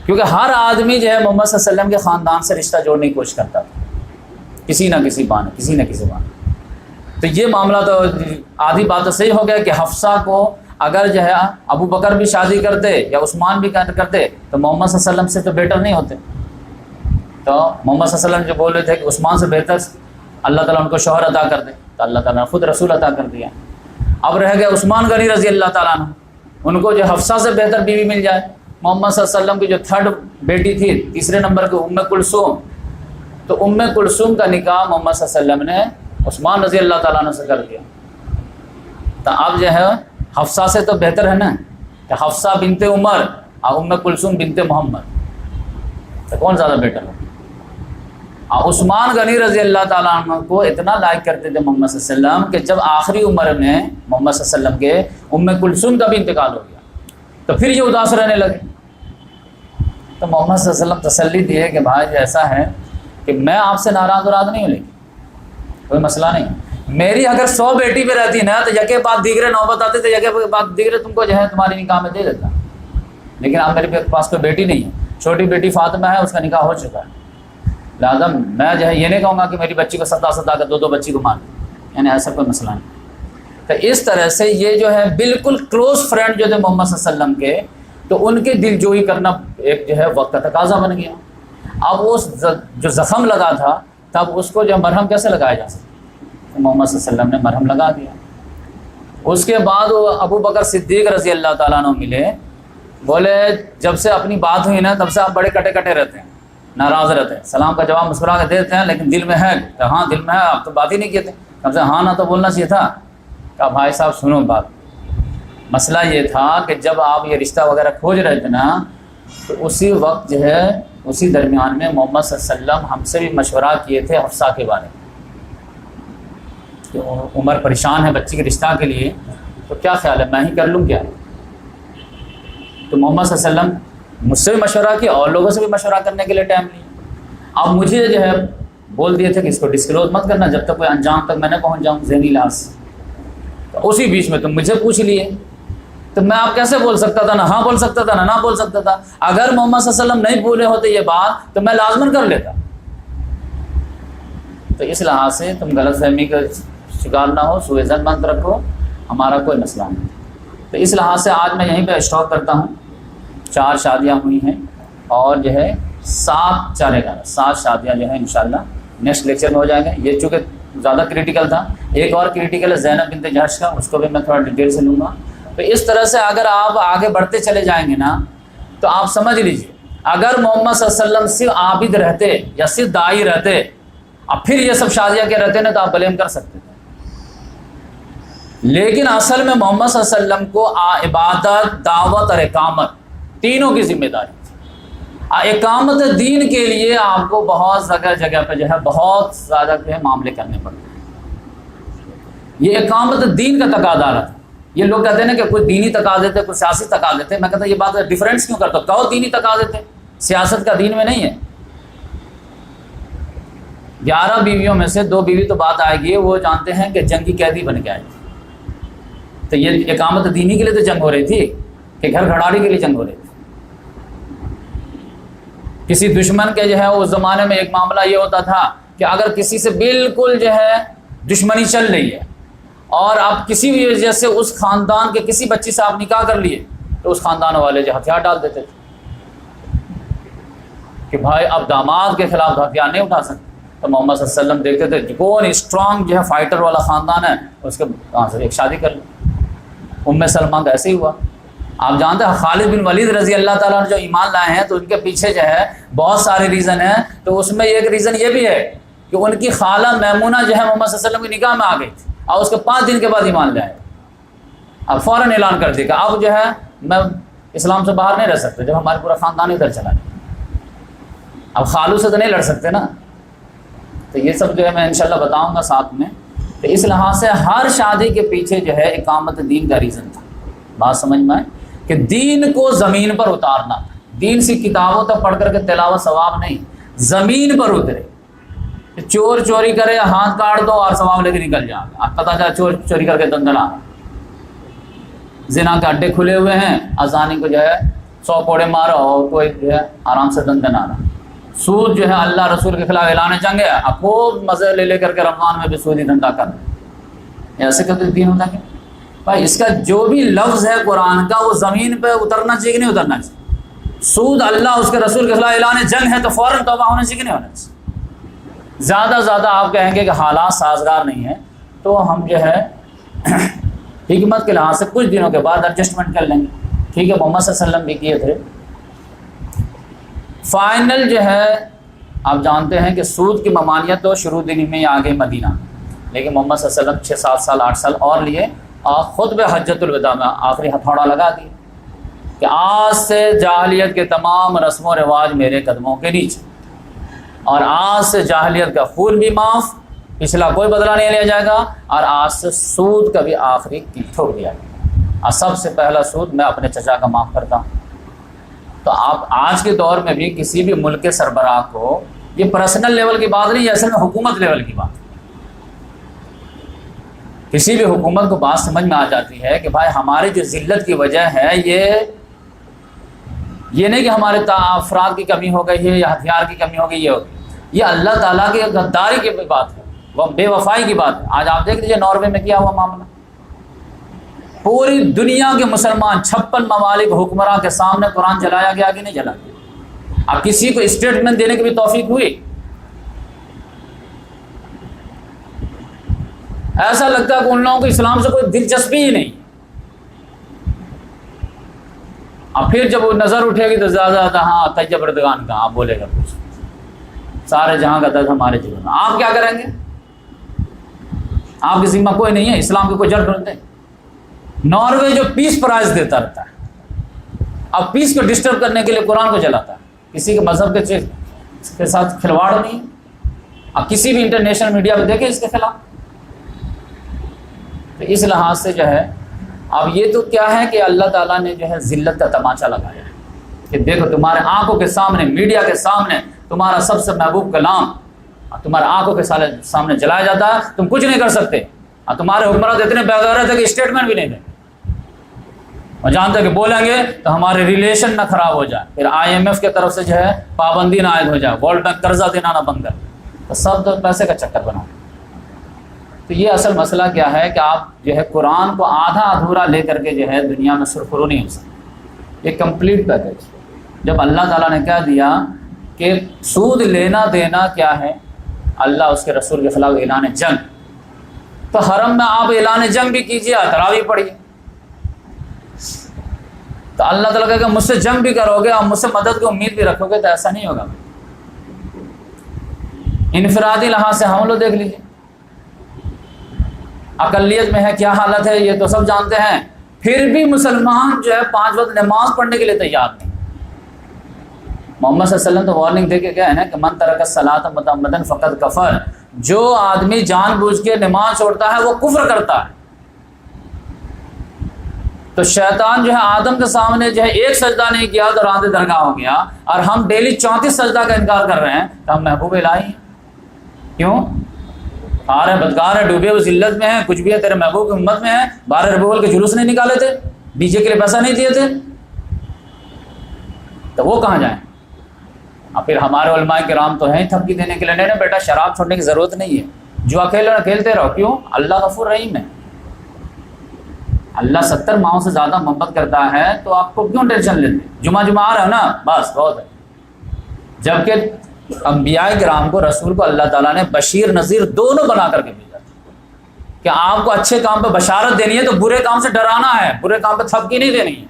S2: کیونکہ ہر آدمی جو ہے محمد صلی اللہ علیہ وسلم کے خاندان سے رشتہ جوڑنے کی کوشش کرتا تھا، کسی نہ کسی بہانے، کسی نہ کسی بہانے. تو یہ معاملہ تو آدھی بات تو صحیح ہو گیا کہ حفصہ کو اگر جو ہے ابو بکر بھی شادی کرتے یا عثمان بھی کرتے تو محمد صلی اللہ علیہ وسلم سے تو بیٹر نہیں ہوتے. تو محمد صلی اللہ علیہ وسلم جو بول رہے تھے کہ عثمان سے بہتر اللہ تعالیٰ ان کو شوہر عطا کر دے، تو اللہ تعالیٰ نے خود رسول عطا کر دیا. اب رہ گئے عثمان غنی رضی اللہ تعالیٰ عنہ، ان کو جو حفصہ سے بہتر بیوی مل جائے. محمد صلی اللہ علیہ وسلم کی جو تھرڈ بیٹی تھی، تیسرے نمبر کی ام کلثوم، تو ام کلثوم کا نکاح محمد صلی اللہ علیہ وسلم نے عثمان رضی اللہ تعالیٰ عنہ سے کر دیا. تو اب جو ہے حفصہ سے تو بہتر ہے نا کہ حفصہ بنت عمر اور ام کلثوم بنت محمد، تو کون زیادہ بیٹر ہے؟ عثمان غنی رضی اللہ تعالیٰ عنہ کو اتنا لائک کرتے تھے محمد صلی اللہ علیہ وسلم کہ جب آخری عمر میں محمد صلی اللہ علیہ وسلم کے ام کلثوم کا بھی انتقال ہو گیا تو پھر یہ اداس رہنے لگے. تو محمد صلی اللہ علیہ وسلم تسلی دیے کہ بھائی ایسا ہے کہ میں آپ سے ناراض نہیں ہوں، لیکن کوئی مسئلہ نہیں. میری اگر 100 بیٹی پہ رہتی نا تو یکے بعد دیگرے نوبت آتے تھے، یکے بعد دیگرے تم کو جو ہے تمہاری نکاح میں دے دیتا. لیکن اب میرے پاس کوئی بیٹی نہیں ہے، چھوٹی بیٹی فاطمہ ہے، اس کا نکاح ہو چکا ہے. لہٰذا میں جو ہے یہ نہیں کہوں گا کہ میری بچی کو ستا کر دو بچی کو مار دیں، یعنی ایسا کوئی مسئلہ نہیں. تو اس طرح سے یہ جو ہے بالکل کلوز فرینڈ جو تھے محمد صلی اللہ علیہ وسلم کے، تو ان کی دل جوئی کرنا ایک جو ہے وقت کا تقاضا بن گیا. اب اس جو زخم لگا تھا تب اس کو جو مرہم کیسے لگایا جا سکتا؟ محمد صلی اللہ علیہ وسلم نے مرہم لگا دیا. اس کے بعد وہ ابو بکر صدیق رضی اللہ تعالیٰ عنہ ملے، بولے جب سے اپنی بات ہوئی نا تب سے آپ بڑے کٹے کٹے رہتے ہیں، ناراض رہتے ہیں، سلام کا جواب مسکرا کے دیتے ہیں لیکن دل میں ہے کہ ہاں دل میں ہے، آپ تو بات ہی نہیں کیے تھے. تب سے ہاں نہ تو بولنا چاہیے تھا. کہ بھائی صاحب سنو بات، مسئلہ یہ تھا کہ جب آپ یہ رشتہ وغیرہ کھوج رہے تھے نا تو اسی وقت جو ہے اسی درمیان میں محمد صلی اللہ علیہ وسلم ہم سے بھی مشورہ کیے تھے حفصہ کے بارے میں کہ عمر پریشان ہے بچی کے رشتہ کے لیے، تو کیا خیال ہے میں ہی کر لوں کیا؟ تو محمد صلی اللہ علیہ وسلم مجھ سے بھی مشورہ کیا اور لوگوں سے بھی مشورہ کرنے کے لیے ٹائم لیا. اب مجھے جو ہے بول دیے تھے کہ اس کو ڈسکلوز مت کرنا جب تک کوئی انجام تک میں نہ پہنچ جاؤں ذہنی لحاظ سے. تو اسی بیچ میں تم مجھے پوچھ لیے تو میں آپ کیسے بول سکتا تھا؟ نہ ہاں بول سکتا تھا نہ بول سکتا تھا. اگر محمد صلی اللہ علیہ وسلم نہیں بولے ہوتے یہ بات تو میں لازماً کر لیتا. تو اس لحاظ سے تم غلط فہمی کا شکار نہ ہو، سوء ظن مت رکھو، ہمارا کوئی مسئلہ نہیں. تو اس لحاظ سے آج میں یہیں پہ اسٹاپ کرتا ہوں. 4 شادیاں ہوئی ہیں اور جو ہے 7 شادیاں جو ہیں انشاءاللہ نیکسٹ لیکچر میں ہو جائیں گے. یہ چونکہ زیادہ کریٹیکل تھا، ایک اور کریٹیکل ہے زینب بنت جحش کا، اس کو بھی میں تھوڑا ڈیٹیل سے لوں گا. تو اس طرح سے اگر آپ آگے بڑھتے چلے جائیں گے نا تو آپ سمجھ لیجیے اگر محمد صلی اللہ علیہ وسلم صرف عابد رہتے یا صرف داعی رہتے اور پھر یہ سب شادیاں کے رہتے نا تو آپ بلیم کر سکتے تھے. لیکن اصل میں محمد صلی اللہ علیہ وسلم کو عبادت، دعوت اور اقامت تینوں کی ذمہ داری تھی. اقامت دین کے لیے آپ کو بہت جگہ پہ جو ہے بہت زیادہ جو ہے معاملے کرنے پڑتے ہیں. یہ اقامت دین کا تقاضا تھا. یہ لوگ کہتے ہیں نا کہ کوئی دینی تقاضے تھے، کوئی سیاسی تقاضے تھے. میں کہتا ہوں یہ بات ڈیفرنس کیوں کرتا ہوں؟ کہو دینی تقاضے تھے، سیاست کا دین میں نہیں ہے. 11 بیویوں میں سے 2 بیوی تو بات آئے گی وہ جانتے ہیں کہ جنگی قیدی بن کے آئے گی. تو یہ اقامت دینی کے لیے تو جنگ ہو رہی تھی کہ گھر گھڑاڑی کے لیے جنگ ہو رہی تھی. کسی دشمن کے جو ہے اس زمانے میں ایک معاملہ یہ ہوتا تھا کہ اگر کسی سے بالکل جو ہے دشمنی چل رہی ہے اور آپ کسی بھی وجہ سے اس خاندان کے کسی بچی سے آپ نکاح کر لیے تو اس خاندان والے جو ہتھیار ڈال دیتے تھے کہ بھائی اب داماد کے خلاف ہتھیار نہیں اٹھا سکتے. تو محمد صلی اللہ علیہ وسلم دیکھتے تھے کون اسٹرانگ جو ہے فائٹر والا خاندان ہے اس کے کہاں سے ایک شادی کر لیں. ام سلمہ کا ایسے ہی ہوا. آپ جانتے ہیں خالد بن ولید رضی اللہ تعالیٰ نے جو ایمان لائے ہیں تو ان کے پیچھے جو ہے بہت سارے ریزن ہیں. تو اس میں ایک ریزن یہ بھی ہے کہ ان کی خالہ میمونہ جو ہے محمد صلی اللہ علیہ وسلم کی نکاح میں آ گئی تھی اور اس کے 5 دن کے بعد ایمان لے آئے. اب فوراً اعلان کر دیا کہ اب جو ہے میں اسلام سے باہر نہیں رہ سکتے جب ہمارے پورا خاندان ادھر چلا جائے. اب خالو سے تو نہیں لڑ سکتے نا. تو یہ سب جو ہے میں انشاءاللہ بتاؤں گا ساتھ میں. تو اس لحاظ سے ہر شادی کے پیچھے جو ہے اقامت دین کا ریزن تھا. بات سمجھ میں آئے کہ دین کو زمین پر اتارنا تھا. دین سی کتابوں تک پڑھ کر کے تلاوت ثواب نہیں, زمین پر اترے. چور چوری کرے ہاتھ کاٹ دو اور ثواب لے کے نکل جائے. آپ پتہ چلا چور چوری کر کے دندن آ رہا, زنا کے اڈے کھلے ہوئے ہیں, ازانی کو جو ہے 100 کوڑے مارا اور کوئی جو ہے آرام سے دندن آ رہا. سود جو ہے اللہ رسول کے خلاف اعلان جنگ ہے, آپ خوب مزے لے کر کے رمضان میں بھی سودی دھندا کر رہے. ایسے کرتے دین ہوتا کہ بھائی اس کا جو بھی لفظ ہے قرآن کا وہ زمین پہ اترنا چاہیے کہ نہیں اترنا چاہیے. سود اللہ اس کے رسول کے خلاف اعلان جنگ ہے تو فوراً توبہ ہونا چاہیے کہ نہیں ہونا چاہیے. زیادہ آپ کہیں گے کہ حالات سازگار نہیں ہیں تو ہم جو ہے حکمت کے لحاظ سے کچھ دنوں کے بعد ایڈجسٹمنٹ کر لیں گے. ٹھیک ہے, محمد صلی اللہ علیہ وسلم بھی کیے تھے. فائنل جو ہے آپ جانتے ہیں کہ سود کی ممانعت تو شروع دن میں آ گئی مدینہ, لیکن محمد صلی اللہ علیہ وسلم 6-7 سال 8 سال اور لیے اور خطبہ حجۃ الوداع میں آخری ہتھوڑا لگا دی کہ آج سے جاہلیت کے تمام رسم و رواج میرے قدموں کے نیچے, اور آج سے جاہلیت کا خون بھی معاف, پچھلا کوئی بدلہ نہیں لیا جائے گا, اور آج سے سود کا بھی آخری ٹھوک دیا گیا. اور سب سے پہلا سود میں اپنے چچا کا معاف کرتا ہوں. تو آپ آج کے دور میں بھی کسی بھی ملک کے سربراہ کو, یہ پرسنل لیول کی بات نہیں, اصل میں حکومت لیول کی بات. کسی بھی حکومت کو بات سمجھ میں آ جاتی ہے کہ بھائی ہماری جو ذلت کی وجہ ہے یہ نہیں کہ ہمارے افراد کی کمی ہو گئی ہے یا ہتھیار کی کمی ہو گئی, یہ اللہ تعالیٰ کی غداری کی بات ہے, وہ بے وفائی کی بات ہے. آج آپ دیکھ لیجیے ناروے میں کیا ہوا معاملہ. پوری دنیا کے مسلمان 56 ممالک حکمراں کے سامنے قرآن جلایا گیا کہ نہیں جلایا گیا. اب کسی کو اسٹیٹمنٹ دینے کی بھی توفیق ہوئی. ایسا لگتا ہے کہ ان لوگوں کو اسلام سے کوئی دلچسپی ہی نہیں. اب پھر جب وہ نظر اٹھے گی تو زیادہ ہاں طیب اردگان کا آپ بولے گا کچھ, سارے جہاں کا درد ہمارے جیون میں. آپ کیا کریں گے؟ آپ کی ذمہ کوئی نہیں ہے, اسلام کے کوئی جڑ ڈھونڈتے. ناروے جو پیس پرائز دیتا رہتا ہے, اب پیس کو ڈسٹرب کرنے کے لیے قرآن کو جلاتا ہے. کسی کے مذہب کے ساتھ کھلواڑ نہیں. اب کسی بھی انٹرنیشنل میڈیا پہ دیکھیں اس کے خلاف. تو اس لحاظ سے جو ہے اب یہ تو کیا ہے کہ اللہ تعالیٰ نے جو ہے ذلت کا تماچا لگایا ہے کہ دیکھو تمہارے آنکھوں کے سامنے, میڈیا کے سامنے تمہارا سب سے محبوب کلام تمہارے آنکھوں کے سامنے جلایا جاتا ہے, تم کچھ نہیں کر سکتے. اور تمہارے حکمران اتنے بےغیرت ہے کہ اسٹیٹمنٹ بھی نہیں دیں. اور جانتے کہ بولیں گے تو ہمارے ریلیشن نہ خراب ہو جائے, پھر IMF کے طرف سے جو ہے پابندی نہ عائد ہو جائے, ورلڈ بینک قرضہ دینا نہ بند کر, تو سب تو پیسے کا چکر بنا. تو یہ اصل مسئلہ کیا ہے کہ آپ جو ہے قرآن کو آدھا ادھورا لے کر کے جو ہے دنیا میں سرخرو نہیں ہو سکتے. یہ کمپلیٹ پیکج. جب اللہ تعالیٰ نے کہہ دیا کہ سود لینا دینا کیا ہے, اللہ اس کے رسول کے خلاف اعلان جنگ, تو حرم میں آپ اعلان جنگ بھی کیجیے, تراویح پڑھیے. تو اللہ تعالیٰ کہے کہ مجھ سے جنگ بھی کرو گے اور مجھ سے مدد کی امید بھی رکھو گے, تو ایسا نہیں ہوگا. انفرادی لحاظ سے ہم لوگ دیکھ لیجیے, اقلیت میں ہے کیا حالت ہے یہ تو سب جانتے ہیں. پھر بھی مسلمان جو ہے 5 وقت نماز پڑھنے کے لیے تیار نہیں. محمد صلی اللہ علیہ وسلم تو وارننگ دے کے گئے ہیں کہ من ترک الصلاۃ متعمدا فقد کفر, جو آدمی جان بوجھ کے نماز چھوڑتا ہے وہ کفر کرتا ہے. تو شیطان جو ہے آدم کے سامنے جو ہے ایک سجدہ نہیں کیا تو راندے درگاہ ہو گیا, اور ہم ڈیلی 34 سجدہ کا انکار کر رہے ہیں, تو ہم محبوب الہی ہیں. کیوں؟ کھا رہے بدکار ہیں، ڈوبے ہوئے ذلت میں ہیں، کچھ بھی ہے، تیرے محبوب کی امت میں ہیں، 12 ربیع الاول کے جلوس نہیں نکالے تھے، ڈی جے کے لیے پیسہ نہیں دیے تھے، تو وہ کہاں جائیں؟ اور پھر ہمارے علماء کرام تو ہیں تھپکی دینے کے لیے، نہیں بیٹا شراب چھوڑنے کی ضرورت نہیں ہے، جوا کھیلتے رہو، کیوں؟ اللہ غفور رحیم ہے، اللہ 70 ماہوں سے زیادہ محبت کرتا ہے، تو آپ کو کیوں ٹینشن لیتے؟ جمعہ آ رہا ہے نا، بس بہت ہے۔ جبکہ انبیاء کرام کو، رسول کو اللہ تعالیٰ نے بشیر نذیر دونوں بنا کر کے بھیجا کہ آپ کو اچھے کام پہ بشارت دینی ہے تو برے کام سے ڈرانا ہے، برے کام پہ تھپکی نہیں دینی ہے۔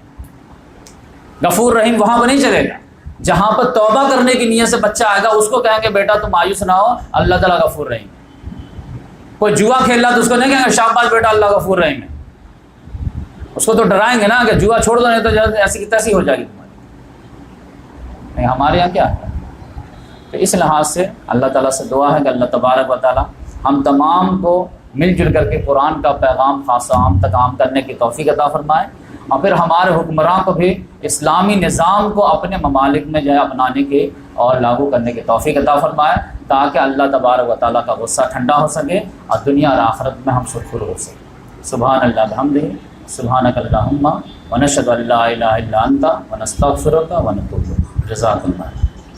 S2: غفور رحیم وہاں پہ نہیں چلے گا، جہاں پر توبہ کرنے کی نیت سے بچہ آئے گا اس کو کہیں گے بیٹا تم مایوس نہ ہو، اللہ تعالیٰ غفور رحیم۔ کوئی جوا کھیل رہا تو اس کو نہیں کہیں گے شاباش بیٹا اللہ غفور رحیم ہے، اس کو تو ڈرائیں گے نا کہ جوا چھوڑ دو نہیں تو ایسی کی تیسی ہو جائے گی تمہاری۔ نہیں، ہمارے یہاں کیا ہے؟ تو اس لحاظ سے اللہ تعالیٰ سے دعا ہے کہ اللہ تبارک و تعالیٰ ہم تمام کو مل جل کر کے قرآن کا پیغام خاص و عام تک عام کرنے کی توفیق عطا فرمائے، اور پھر ہمارے حکمراں کو بھی اسلامی نظام کو اپنے ممالک میں جو ہے اپنانے کے اور لاگو کرنے کی توفیق عطا فرمائے، تاکہ اللہ تبارک و تعالیٰ کا غصہ ٹھنڈا ہو سکے اور دنیا اور آخرت میں ہم سرخر ہو سکیں۔ سبحان اللہ بحمدہ، سبحانک اللہم ونشہد ان لا الہ الا انت ونستغفرک ونتوب الیک۔ جزاک اللہ۔